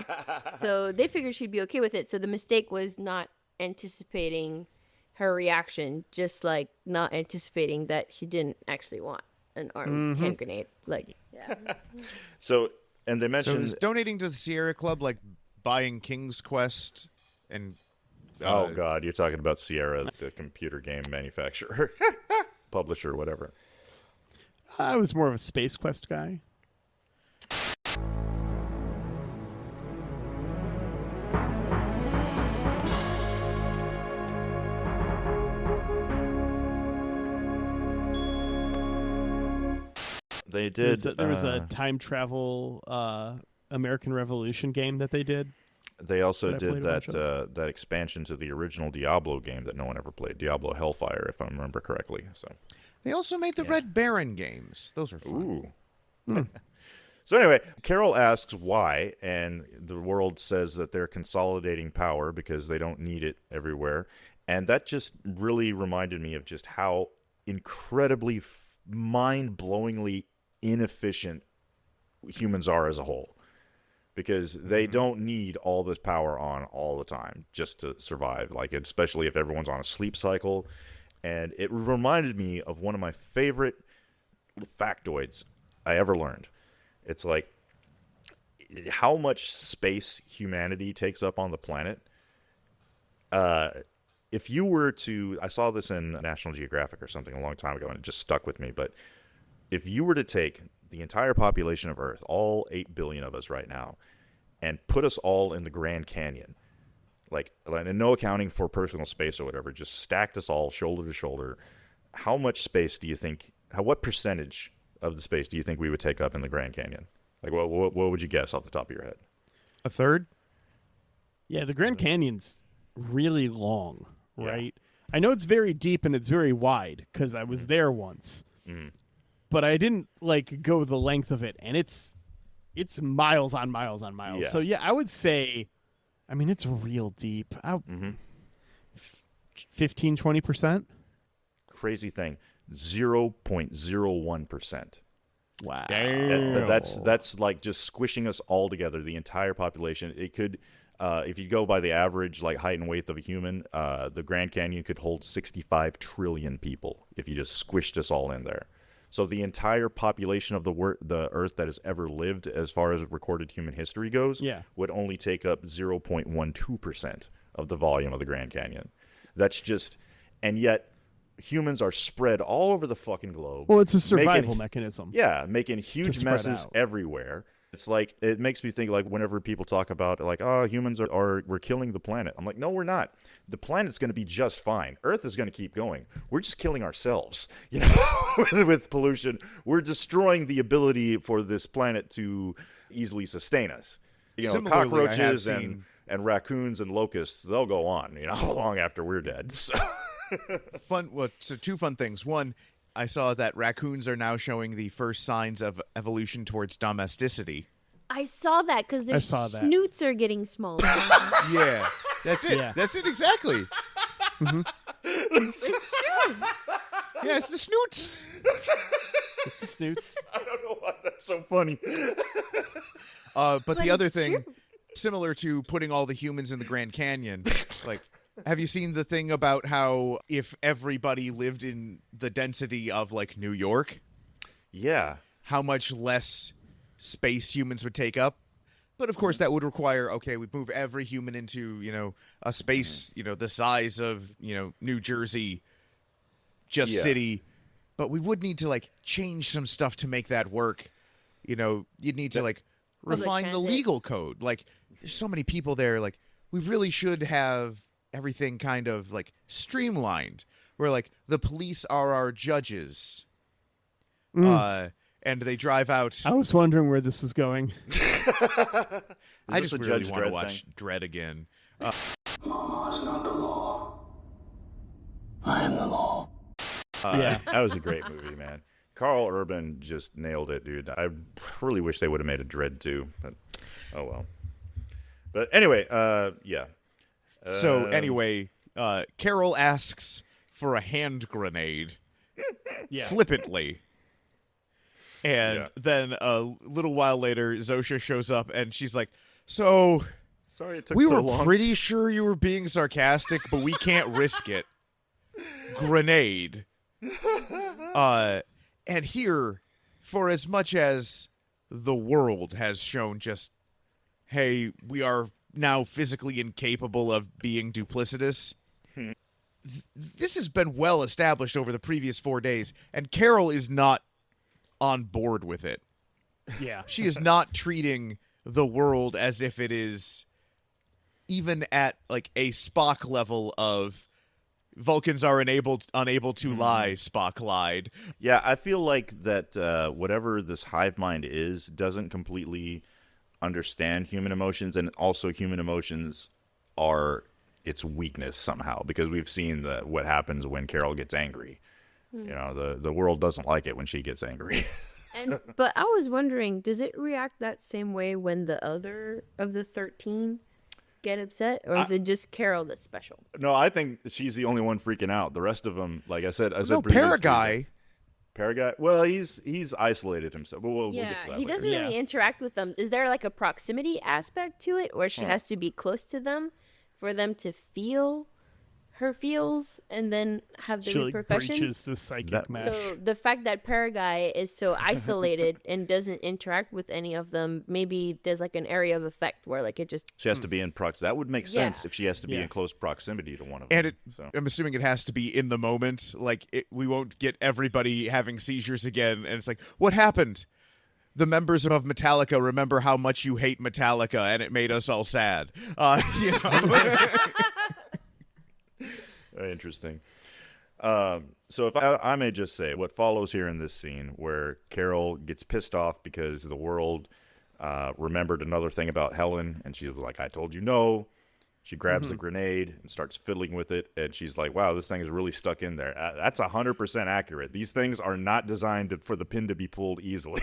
So they figured she'd be okay with it. So the mistake was not anticipating her reaction, just like not anticipating that she didn't actually want an armed hand grenade. Like, yeah. So, and they So mentioned. is donating to the Sierra Club like buying King's Quest and oh God, you're talking about Sierra, the computer game manufacturer, publisher, whatever. I was more of a Space Quest guy. They did. There was a time travel American Revolution game that they did. They also that I did played a that bunch that expansion to the original Diablo game that no one ever played, Diablo Hellfire, if I remember correctly. So, they also made the Red Baron games. Those are fun. ooh. So anyway, Carol asks why, and the world says that they're consolidating power because they don't need it everywhere, and that just really reminded me of just how incredibly, mind-blowingly inefficient humans are as a whole. Because they don't need all this power on all the time just to survive, like especially if everyone's on a sleep cycle. And it reminded me of one of my favorite factoids I ever learned. It's like how much space humanity takes up on the planet. If you were to, I saw this in National Geographic or something a long time ago, and it just stuck with me. But if you were to take the entire population of Earth, all 8 billion of us right now, and put us all in the Grand Canyon, like, and no accounting for personal space or whatever, just stacked us all shoulder to shoulder, how much space do you think, what percentage of the space do you think we would take up in the Grand Canyon? Like, what would you guess off the top of your head? A third? Yeah, the Grand Canyon's really long, right? I know it's very deep and it's very wide because I was there once, but I didn't like go the length of it, and it's miles on miles on miles. Yeah. So yeah, I would say, I mean, it's real deep. 15, 20%. Crazy thing, 0.01%. Wow. That's like just squishing us all together, the entire population. It could, if you go by the average like height and weight of a human, the Grand Canyon could hold 65 trillion people if you just squished us all in there. So the entire population of the Earth that has ever lived, as far as recorded human history goes, would only take up 0.12% of the volume of the Grand Canyon. That's just, and yet humans are spread all over the fucking globe. Well, it's a survival mechanism. Yeah, making huge messes everywhere. It's like, it makes me think like whenever people talk about like, oh, humans we're killing the planet. I'm like, no, we're not. The planet's going to be just fine. Earth is going to keep going. We're just killing ourselves, with pollution. We're destroying the ability for this planet to easily sustain us. Similarly, cockroaches and raccoons and locusts, they'll go on, long after we're dead. So. So two fun things. One, I saw that raccoons are now showing the first signs of evolution towards domesticity. I saw that because their snoots are getting smaller. Yeah, that's it. Yeah. That's it exactly. It's true. Yeah, it's the snoots. It's the snoots. I don't know why that's so funny. But the other it's thing, true. similar to putting all the humans in the Grand Canyon, like, have you seen the thing about how if everybody lived in the density of, like, New York, Yeah. how much less space humans would take up? But, of course, that would require, okay, we move every human into, a space, the size of, New Jersey, city. But we would need to, like, change some stuff to make that work. You'd need to, like, refine the transit. legal code. Like, there's so many people there. Like, we really should have everything kind of, like, streamlined, where, like, the police are our judges, and they drive out. I was wondering where this was going. I just really Judge want to Dredd watch thing? Dredd again. Law is not the law. I am the law. Yeah. That was a great movie, man. Carl Urban just nailed it, dude. I really wish they would have made a Dredd too, but oh well. But anyway, yeah. So anyway, Carol asks for a hand grenade flippantly. And then a little while later, Zosha shows up and she's like, so Sorry it took we so were long. pretty sure you were being sarcastic, but we can't risk it. Grenade. And here, for as much as the world has shown just, hey, we are now physically incapable of being duplicitous, this has been well established over the previous 4 days, and Carol is not on board with it. Yeah. She is not treating the world as if it is even at like a Spock level of Vulcans are unable to lie, Spock lied. Yeah, I feel like that whatever this hive mind is doesn't completely understand human emotions, and also human emotions are its weakness somehow, because we've seen what happens when Carol gets angry. The world doesn't like it when she gets angry. But I was wondering, does it react that same way when the other of the 13 get upset, or is it just Carol that's special? No, I think she's the only one freaking out. The rest of them, like I said No, previously, Paraguay. Well, he's isolated himself. But we'll get to that he later. doesn't really interact with them. Is there like a proximity aspect to it, where she has to be close to them for them to feel her feels and then have the She like repercussions? breaches the psychic mesh. So the fact that Paraguay is so isolated and doesn't interact with any of them, maybe there's like an area of effect where like it just She has to be in that would make sense Yeah. if she has to be Yeah. in close proximity to one of And them. So. I'm assuming it has to be in the moment. Like, we won't get everybody having seizures again. And it's like, what happened? The members of Metallica remember how much you hate Metallica, and it made us all sad. Very interesting. So if I may just say, what follows here in this scene where Carol gets pissed off because the world remembered another thing about Helen, and she was like, I told you no. She grabs the grenade and starts fiddling with it, and she's like, wow, this thing is really stuck in there. That's 100% accurate. These things are not designed for the pin to be pulled easily.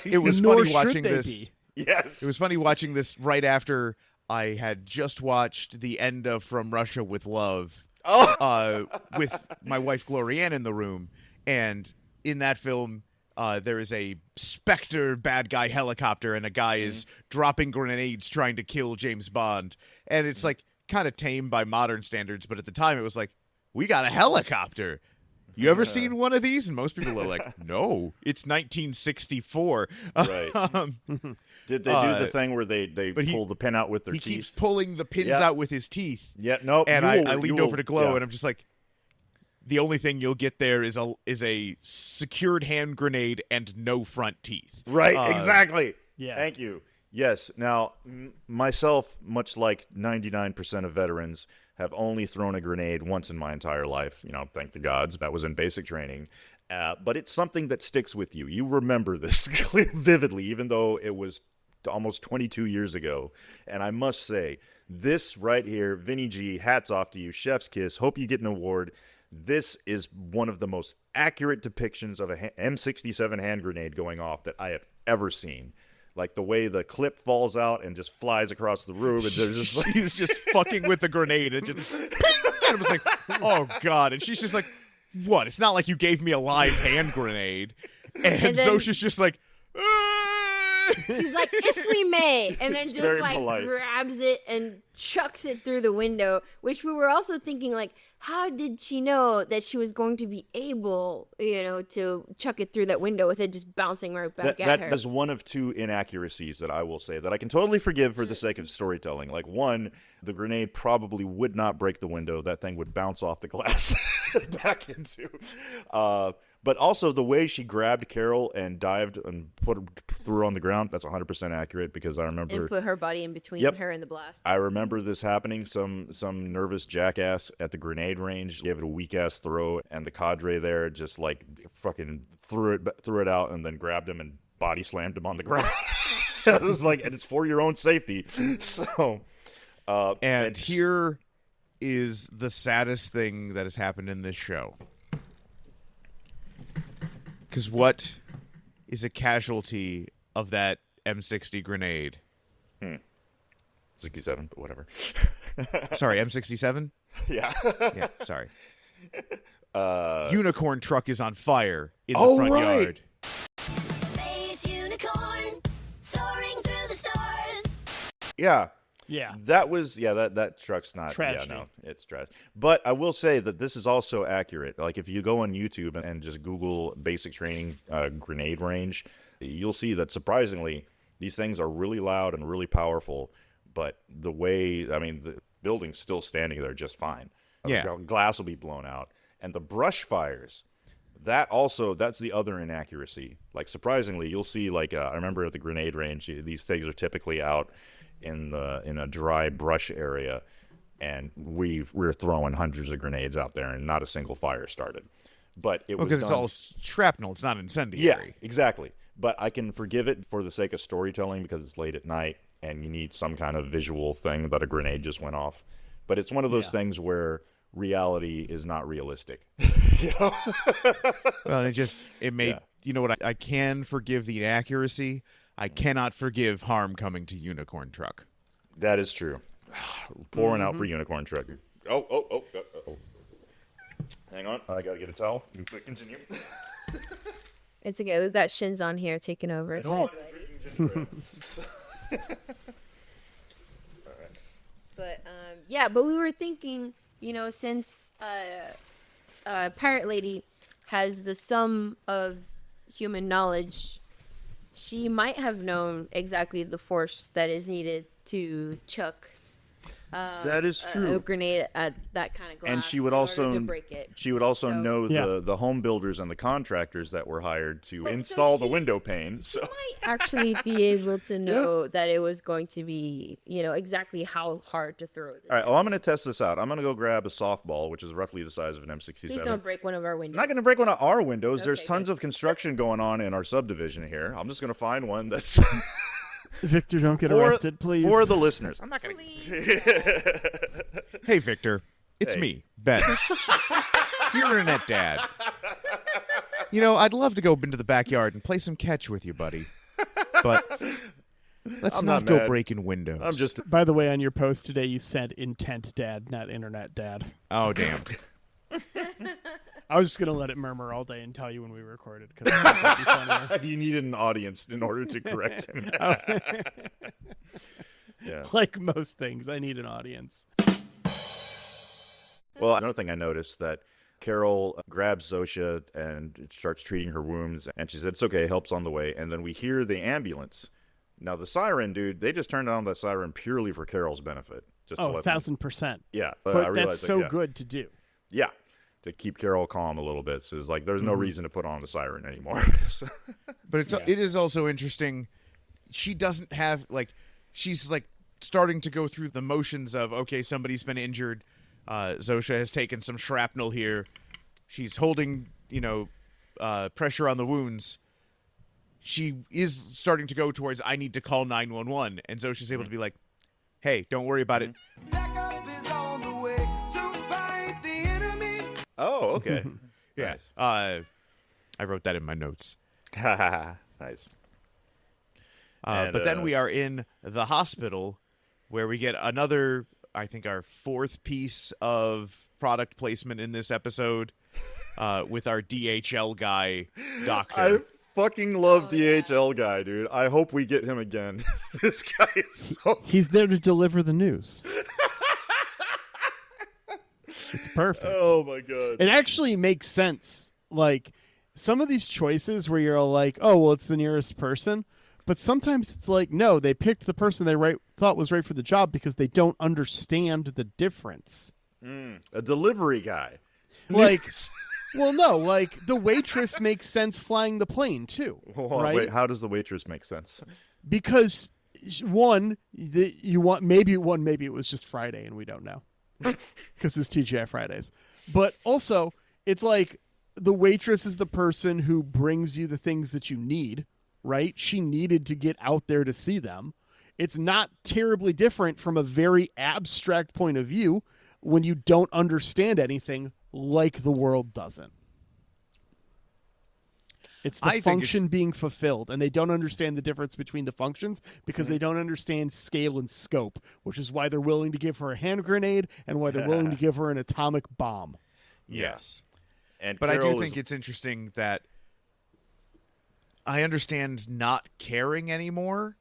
It was Nor funny should watching they this. be. Yes. It was funny watching this right after I had just watched the end of From Russia with Love with my wife Glorianne in the room. And in that film, there is a Spectre bad guy helicopter, and a guy is dropping grenades trying to kill James Bond. And it's like kind of tame by modern standards, but at the time it was like, we got a helicopter. You ever seen one of these? And most people are like, no, it's 1964. Right. Did they do the thing where they pull the pin out with their teeth? He keeps pulling the pins out with his teeth. Yeah, no. And I leaned over to Glow, and I'm just like, the only thing you'll get there is a secured hand grenade and no front teeth. Right, exactly. Yeah. Thank you. Yes. Now, myself, much like 99% of veterans, have only thrown a grenade once in my entire life. Thank the gods. That was in basic training. But it's something that sticks with you. You remember this vividly, even though it was almost 22 years ago. And I must say, this right here, Vinny G, hats off to you. Chef's kiss. Hope you get an award. This is one of the most accurate depictions of a M67 hand grenade going off that I have ever seen. Like the way the clip falls out and just flies across the room, and there's just like, she's just fucking with the grenade and just and I was like, oh god, and she's just like, what? It's not like you gave me a live hand grenade. And then, Zosha's just like, she's like, if we may, and then It's just very like polite. grabs it and chucks it through the window, which we were also thinking like, how did she know that she was going to be able, to chuck it through that window with it just bouncing right back at her? That is one of two inaccuracies that I will say that I can totally forgive for the sake of storytelling. Like, one, the grenade probably would not break the window. That thing would bounce off the glass back into. But also the way she grabbed Carol and dived and threw her on the ground, that's 100% accurate, because I remember... And put her body in between her and the blast. I remember this happening. Some nervous jackass at the grenade range gave it a weak-ass throw, and the cadre there just, like, fucking threw it out and then grabbed him and body slammed him on the ground. It was like, and it's for your own safety. So... and here is the saddest thing that has happened in this show. Because what is a casualty of that M60 grenade? 67, but whatever. Sorry, M67? Yeah. Yeah, sorry. Unicorn truck is on fire in the front yard. Space unicorn soaring through the stars. Yeah. Yeah. That was, that truck's not, Tragedy. Yeah, no, it's trash. But I will say that this is also accurate. Like, if you go on YouTube and just Google basic training grenade range, you'll see that surprisingly, these things are really loud and really powerful, but the building's still standing there just fine. Yeah. Glass will be blown out. And the brush fires, that's the other inaccuracy. Like, surprisingly, you'll see, like, I remember at the grenade range, these things are typically out in a dry brush area, and we're throwing hundreds of grenades out there, and not a single fire started. But it was because it's all shrapnel, it's not incendiary. Yeah, exactly. But I can forgive it for the sake of storytelling, because it's late at night and you need some kind of visual thing that a grenade just went off. But it's one of those things where reality is not realistic. Well, it made you know what, I can forgive the inaccuracy. I cannot forgive harm coming to Unicorn Truck. That is true. Pouring out for Unicorn Truck. Oh. Hang on. I got to get a towel. Continue. It's okay. We've got Shins on here taking over. But we were thinking, since Pirate Lady has the sum of human knowledge, she might have known exactly the force that is needed to chuck that is true. A grenade at that kind of glass, and she would also to break it. She would also know Yeah. the home builders and the contractors that were hired to install the window pane. So She might actually be able to know that it was going to be, exactly how hard to throw it. all right, well, I'm going to test this out. I'm going to go grab a softball, which is roughly the size of an M67. Please don't break one of our windows. I'm not going to break one of our windows. There's Okay, tons good. of construction going on in our subdivision here. I'm just going to find one that's Victor, don't get arrested, please. For the listeners. I'm not going to... Hey, Victor. It's me, Ben. Your internet dad. You know, I'd love to go into the backyard and play some catch with you, buddy. But let's I'm not not go mad. breaking windows. I'm just... By the way, on your post today, you said intent dad, not internet dad. Oh, damn. I was just going to let it murmur all day and tell you when we recorded, because I thought that'd be funnier. You needed an audience in order to correct him. Yeah. Like most things, I need an audience. Well, another thing I noticed that Carol grabs Zosha and starts treating her wounds, and she said, it's okay, help's on the way. And then we hear the ambulance. Now, the siren, dude, they just turned on that siren purely for Carol's benefit. Just to Oh, let them- 1,000%. Yeah. But I realized that's that, so yeah. good to do. Yeah. To keep Carol calm a little bit. So it's like, there's no reason to put on the siren anymore. So- But it is also interesting. She doesn't have, like, she's, like, starting to go through the motions of, okay, somebody's been injured. Zosha has taken some shrapnel here. She's holding, pressure on the wounds. She is starting to go towards, I need to call 911. And Zosha's able to be like, hey, don't worry about it. Backup is on the way to fight the enemy. Oh, okay. Yes. Nice. I wrote that in my notes. Nice. But then we are in the hospital where we get another, I think, our fourth piece of product placement in this episode with our DHL guy, Doctor. I fucking love DHL guy, dude. I hope we get him again. This guy is so... He's there to deliver the news. It's perfect. Oh, my God. It actually makes sense. Like, some of these choices where you're like, oh, well, it's the nearest person. But sometimes it's like, no, they picked the person they thought was right for the job because they don't understand the difference. A delivery guy. Like, well, no, like the waitress makes sense flying the plane too, right? Wait, how does the waitress make sense? Because maybe it was just Friday and we don't know because it's TGI Fridays. But also, it's like the waitress is the person who brings you the things that you need, right? She needed to get out there to see them. It's not terribly different from a very abstract point of view when you don't understand anything like the world doesn't. It's the function being fulfilled, and they don't understand the difference between the functions because they don't understand scale and scope, which is why they're willing to give her a hand grenade and why they're willing to give her an atomic bomb. Yes. But I do think it's interesting that I understand not caring anymore,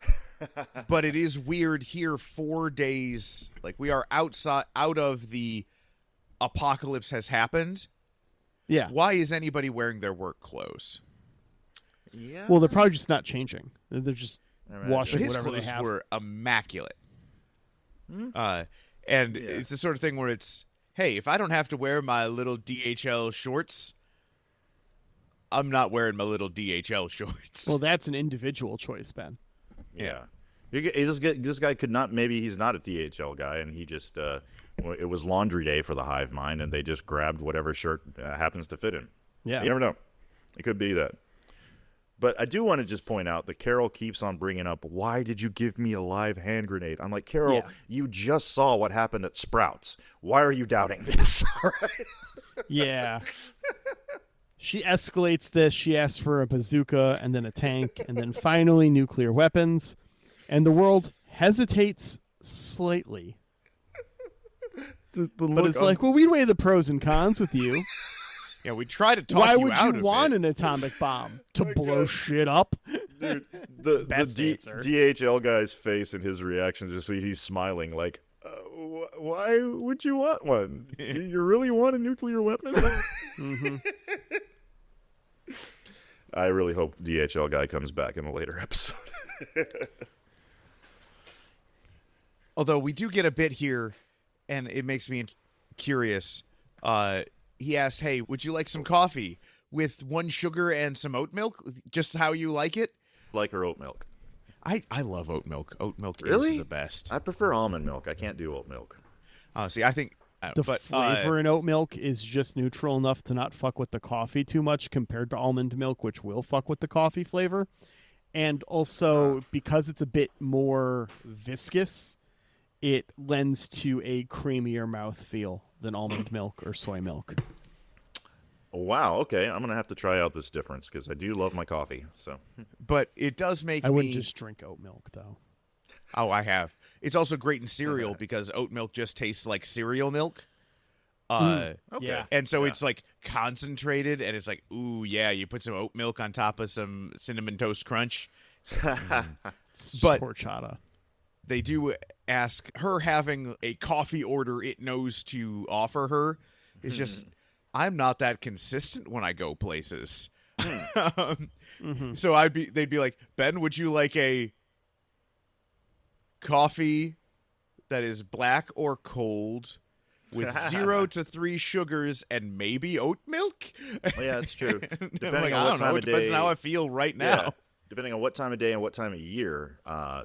but it is weird here 4 days. Like, we are out of the apocalypse has happened. Yeah. Why is anybody wearing their work clothes? Yeah. Well, they're probably just not changing. They're just But washing his whatever they clothes have. were immaculate. And it's the sort of thing where it's, hey, if I don't have to wear my little DHL shorts, I'm not wearing my little DHL shorts. Well, that's an individual choice, Ben. Yeah. This guy could not, maybe he's not a DHL guy, and he just, it was laundry day for the hive mind, and they just grabbed whatever shirt happens to fit him. Yeah. You never know. It could be that. But I do want to just point out that Carol keeps on bringing up, why did you give me a live hand grenade? I'm like, Carol, you just saw what happened at Sprouts. Why are you doubting this? All right? Yeah. She escalates this. She asks for a bazooka and then a tank and then finally nuclear weapons. And the world hesitates slightly. But it's like, well, we weigh the pros and cons with you. Yeah, we try to talk Why you would out you of want it. an atomic bomb? To blow shit up? Dude, the Best answer. DHL guy's face and his reactions, just he's smiling like, why would you want one? Do you really want a nuclear weapon? Mm-hmm. I really hope DHL guy comes back in a later episode. Although we do get a bit here, and it makes me curious. He asks, hey, would you like some coffee with 1 sugar and some oat milk? Just how you like it? Like her oat milk. I love oat milk. Oat milk Really? is the best. I prefer almond milk. I can't do oat milk. See, I think... The flavor in oat milk is just neutral enough to not fuck with the coffee too much compared to almond milk, which will fuck with the coffee flavor. And also, because it's a bit more viscous, it lends to a creamier mouthfeel than almond milk or soy milk. Wow, okay. I'm going to have to try out this difference because I do love my coffee. So, But it does make I me... wouldn't just drink oat milk, though. Oh, I have. It's also great in cereal because oat milk just tastes like cereal milk. okay. Yeah. And so it's like concentrated, and it's like, ooh, yeah, you put some oat milk on top of some Cinnamon Toast Crunch. But Horchata. they do ask her having a coffee order it knows to offer her is just, I'm not that consistent when I go places. So they'd be like, Ben, would you like a coffee that is black or cold with 0 to 3 sugars and maybe oat milk? Well, yeah, that's true. Depending I on what don't know. time It of depends day. on how I feel right now. Yeah, depending on what time of day and what time of year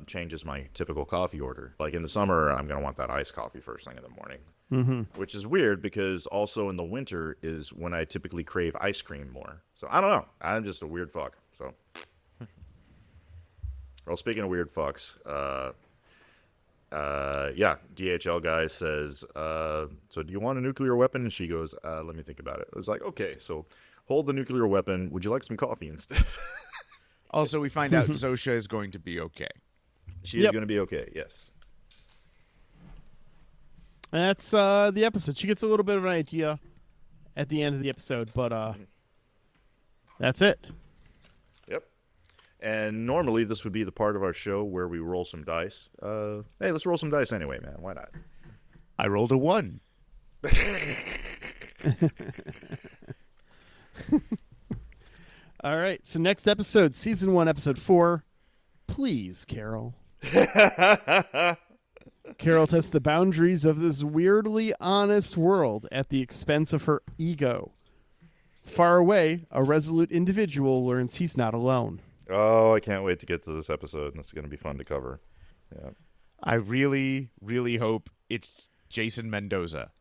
changes my typical coffee order. Like in the summer, I'm going to want that iced coffee first thing in the morning, which is weird because also in the winter is when I typically crave ice cream more. So I don't know. I'm just a weird fuck. So, well, speaking of weird fucks, yeah, DHL guy says, so do you want a nuclear weapon? And she goes, let me think about it. I was like, okay, so hold the nuclear weapon. Would you like some coffee instead? Also, we find out Zosha is going to be okay. She is going to be okay, yes. And that's the episode. She gets a little bit of an idea at the end of the episode, but that's it. Yep. And normally this would be the part of our show where we roll some dice. Hey, let's roll some dice anyway, man. Why not? I rolled a 1. All right. So next episode, season 1, episode 4. Please, Carol. Carol tests the boundaries of this weirdly honest world at the expense of her ego. Far away, a resolute individual learns he's not alone. Oh, I can't wait to get to this episode. This is going to be fun to cover. Yeah. I really, really hope it's Jason Mendoza.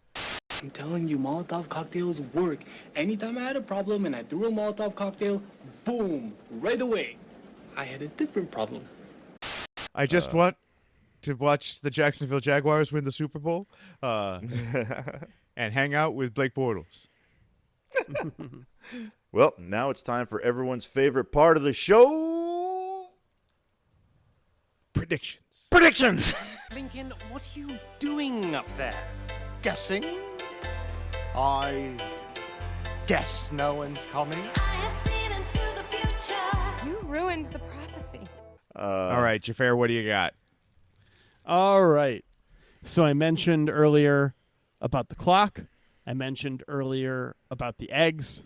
I'm telling you, Molotov cocktails work. Anytime I had a problem and I threw a Molotov cocktail, boom, right away. I had a different problem. I just want to watch the Jacksonville Jaguars win the Super Bowl and hang out with Blake Bortles. Well, now it's time for everyone's favorite part of the show. Predictions. Predictions! Lincoln, what are you doing up there? Guessing. I guess no one's coming. I have seen into the future. You ruined the prophecy. All right, Xhafer, what do you got? All right. So I mentioned earlier about the clock. I mentioned earlier about the eggs.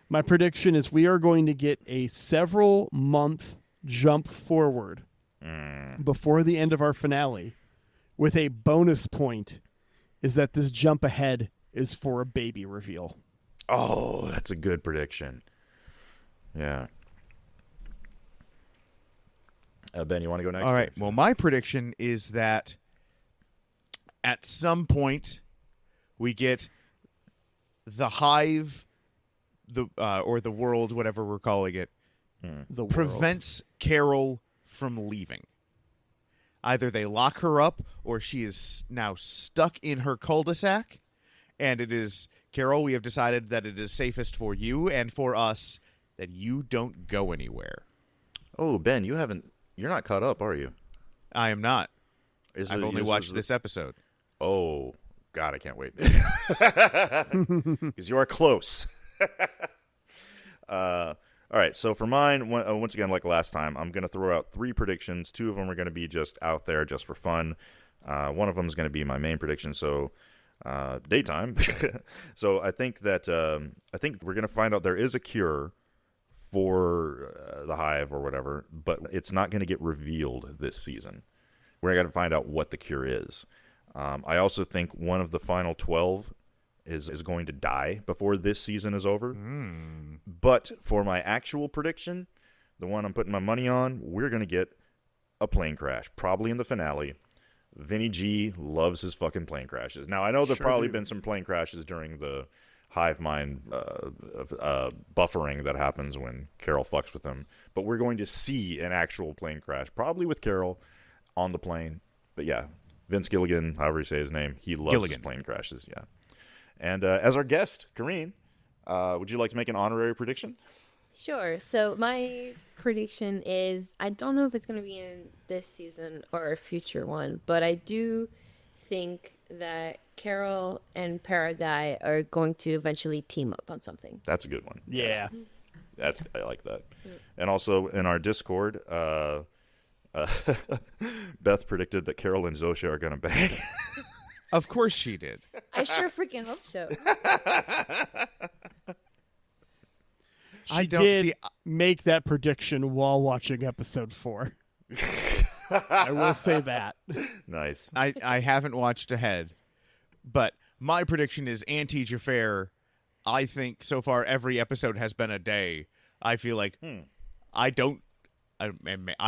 My prediction is we are going to get a several month jump forward before the end of our finale, with a bonus point is that this jump ahead is for a baby reveal. Oh, that's a good prediction. Yeah. Ben, you want to go next? All right. Well, my prediction is that at some point we get the hive, or the world, whatever we're calling it, The prevents Carol from leaving. Either they lock her up or she is now stuck in her cul-de-sac, and it is, Carol, we have decided that it is safest for you and for us that you don't go anywhere. Oh, Ben, you're not caught up, are you? I am not. I've only watched this episode. Oh, God, I can't wait. Because you are close. All right, so for mine, once again, like last time, I'm going to throw out 3 predictions. 2 of them are going to be just out there, just for fun. One of them is going to be my main prediction, so daytime. So I think that we're going to find out there is a cure for the hive or whatever, but it's not going to get revealed this season. We're going to find out what the cure is. I also think one of the final 12 is going to die before this season is over. But for my actual prediction, the one I'm putting my money on, we're going to get a plane crash, probably in the finale. Vinny G loves his fucking plane crashes. Now, I know there've probably been some plane crashes during the hive mind buffering that happens when Carol fucks with him. But we're going to see an actual plane crash, probably with Carol on the plane. But yeah, Vince Gilligan, however you say his name, he loves his plane crashes. Yeah. And as our guest, Karine, would you like to make an honorary prediction? Sure. So my prediction is, I don't know if it's going to be in this season or a future one, but I do think that Carol and Paraguay are going to eventually team up on something. That's a good one. Yeah. I like that. And also in our Discord, Beth predicted that Carol and Zosha are going to bang. Of course she did. I sure freaking hope so. She did make that prediction while watching episode 4. I will say that. Nice. I haven't watched ahead, but my prediction is anti-Xhafer. I think so far every episode has been a day. I feel like I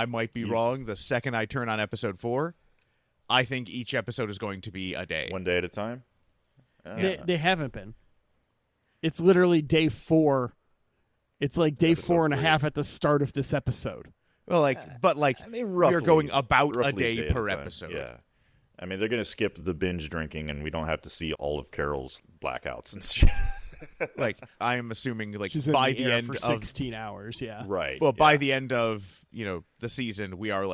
might be wrong. The second I turn on episode 4, I think each episode is going to be a day. One day at a time? They haven't been. It's literally day 4. It's like day 4 and a half at the start of this episode. Well, roughly, we're going about a day at per time. episode. Yeah. I mean, they're going to skip the binge drinking, and we don't have to see all of Carol's blackouts and shit. I am assuming, She's by in the the air end for of 16 hours, yeah. Right. Well, by the end of the season, we are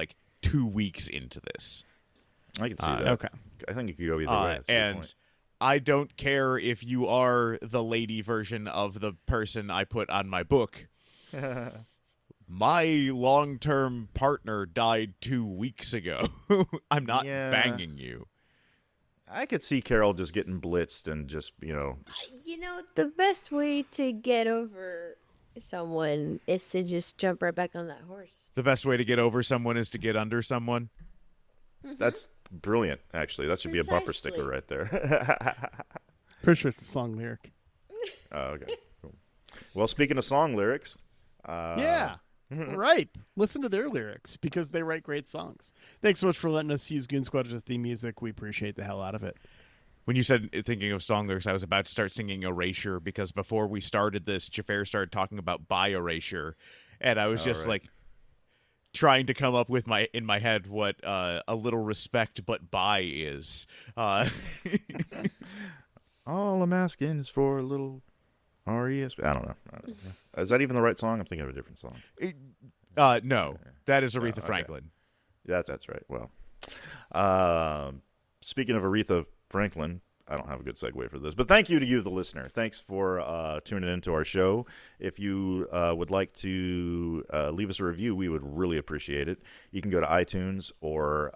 2 weeks into this. I can see that. Okay. I think it could go either way. That's a good And point. I don't care if you are the lady version of the person I put on my book. My long-term partner died 2 weeks ago. I'm not banging you. I could see Carol just getting blitzed and just, The best way to get over someone is to just jump right back on that horse. The best way to get over someone is to get under someone. That's brilliant, actually. That should be a bumper sticker right there. Pretty sure it's a song lyric. Oh, okay. Cool. Well, speaking of song lyrics. Yeah. Right. Listen to their lyrics because they write great songs. Thanks so much for letting us use Goon Squad as theme music. We appreciate the hell out of it. When you said thinking of song lyrics, I was about to start singing Erasure because before we started this, Xhafer started talking about by erasure. And I was trying to come up with in my head what a little respect but by is. All I'm asking is for a little RES. I don't know. Is that even the right song? I'm thinking of a different song. No, that is Aretha Franklin. That's right. Well, speaking of Aretha Franklin, I don't have a good segue for this, but thank you to you, the listener. Thanks for tuning into our show. If you would like to leave us a review, we would really appreciate it. You can go to iTunes or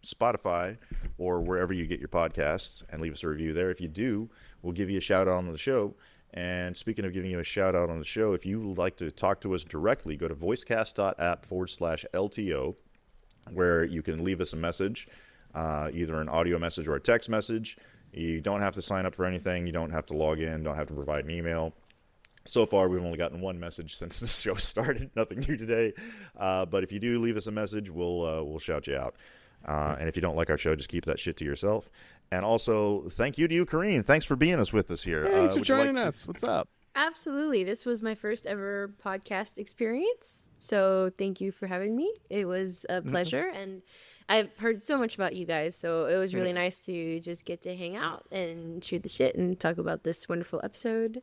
Spotify or wherever you get your podcasts and leave us a review there. If you do, we'll give you a shout out on the show. And speaking of giving you a shout out on the show, if you would like to talk to us directly, go to voicecast.app/LTO, where you can leave us a message, either an audio message or a text message. You don't have to sign up for anything. You don't have to log in. Don't have to provide an email. So far, we've only gotten one message since this show started. Nothing new today. But if you do leave us a message, we'll shout you out. And if you don't like our show, just keep that shit to yourself. And also, thank you to you, Karine. Thanks for being with us here. Thanks for joining us. What's up? Absolutely. This was my first ever podcast experience. So thank you for having me. It was a pleasure. And I've heard so much about you guys. So it was really nice to just get to hang out and shoot the shit and talk about this wonderful episode.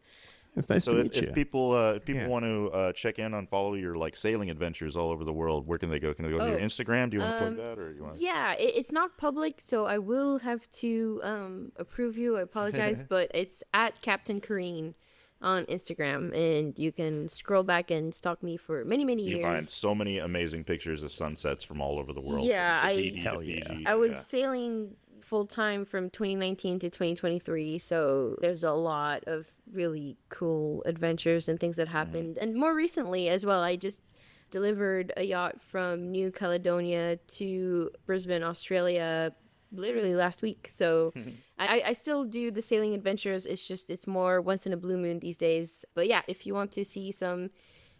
It's nice to meet you. If people want to check in on follow your sailing adventures all over the world, where can they go? Can they go to your Instagram? Do you want to plug that, or do you want? Yeah, it's not public, so I will have to approve you. I apologize, but it's at Captain Karine on Instagram, and you can scroll back and stalk me for many years. You find so many amazing pictures of sunsets from all over the world. Yeah, Tahiti to Fiji. I was sailing full-time from 2019 to 2023, so there's a lot of really cool adventures and things that happened. And more recently as well, I just delivered a yacht from New Caledonia to Brisbane, Australia, literally last week. So I still do the sailing adventures. It's more once in a blue moon these days. But yeah, if you want to see some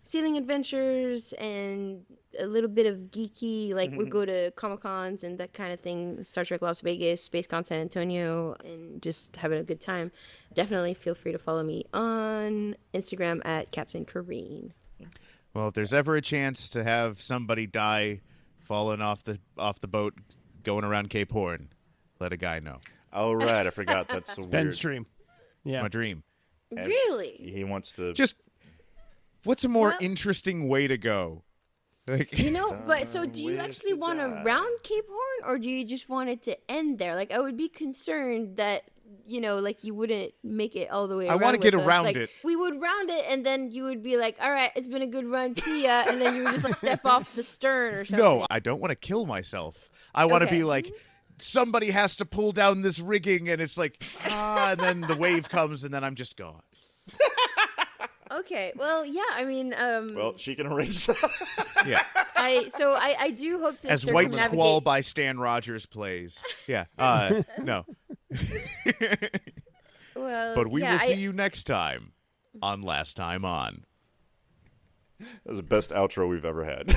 sailing adventures and a little bit of geeky, like we go to Comic-Cons and that kind of thing, Star Trek Las Vegas, SpaceCon San Antonio, and just having a good time, definitely feel free to follow me on Instagram at Captain Karine. Well, if there's ever a chance to have somebody die falling off the boat going around Cape Horn, let a guy know. Oh, right. I forgot. That's so Ben's weird. dream. It's my dream. And really? He wants to... Just, what's a more interesting way to go? Like, you know, but so do you actually want to round Cape Horn, or do you just want it to end there? Like, I would be concerned that, you know, like you wouldn't make it all the way around. I want to get around like, it. We would round it, and then you would be like, all right, it's been a good run, see ya, and then you would just like step off the stern or something. No, I don't want to kill myself. I want to be like, somebody has to pull down this rigging, and it's like, and then the wave comes, and then I'm just gone. Okay, well, yeah, I mean, well, she can arrange that. Yeah. I do hope to As White circumnavigate. Squall by Stan Rogers plays. Yeah. No. Well, but we will see you next time on Last Time On. That was the best outro we've ever had.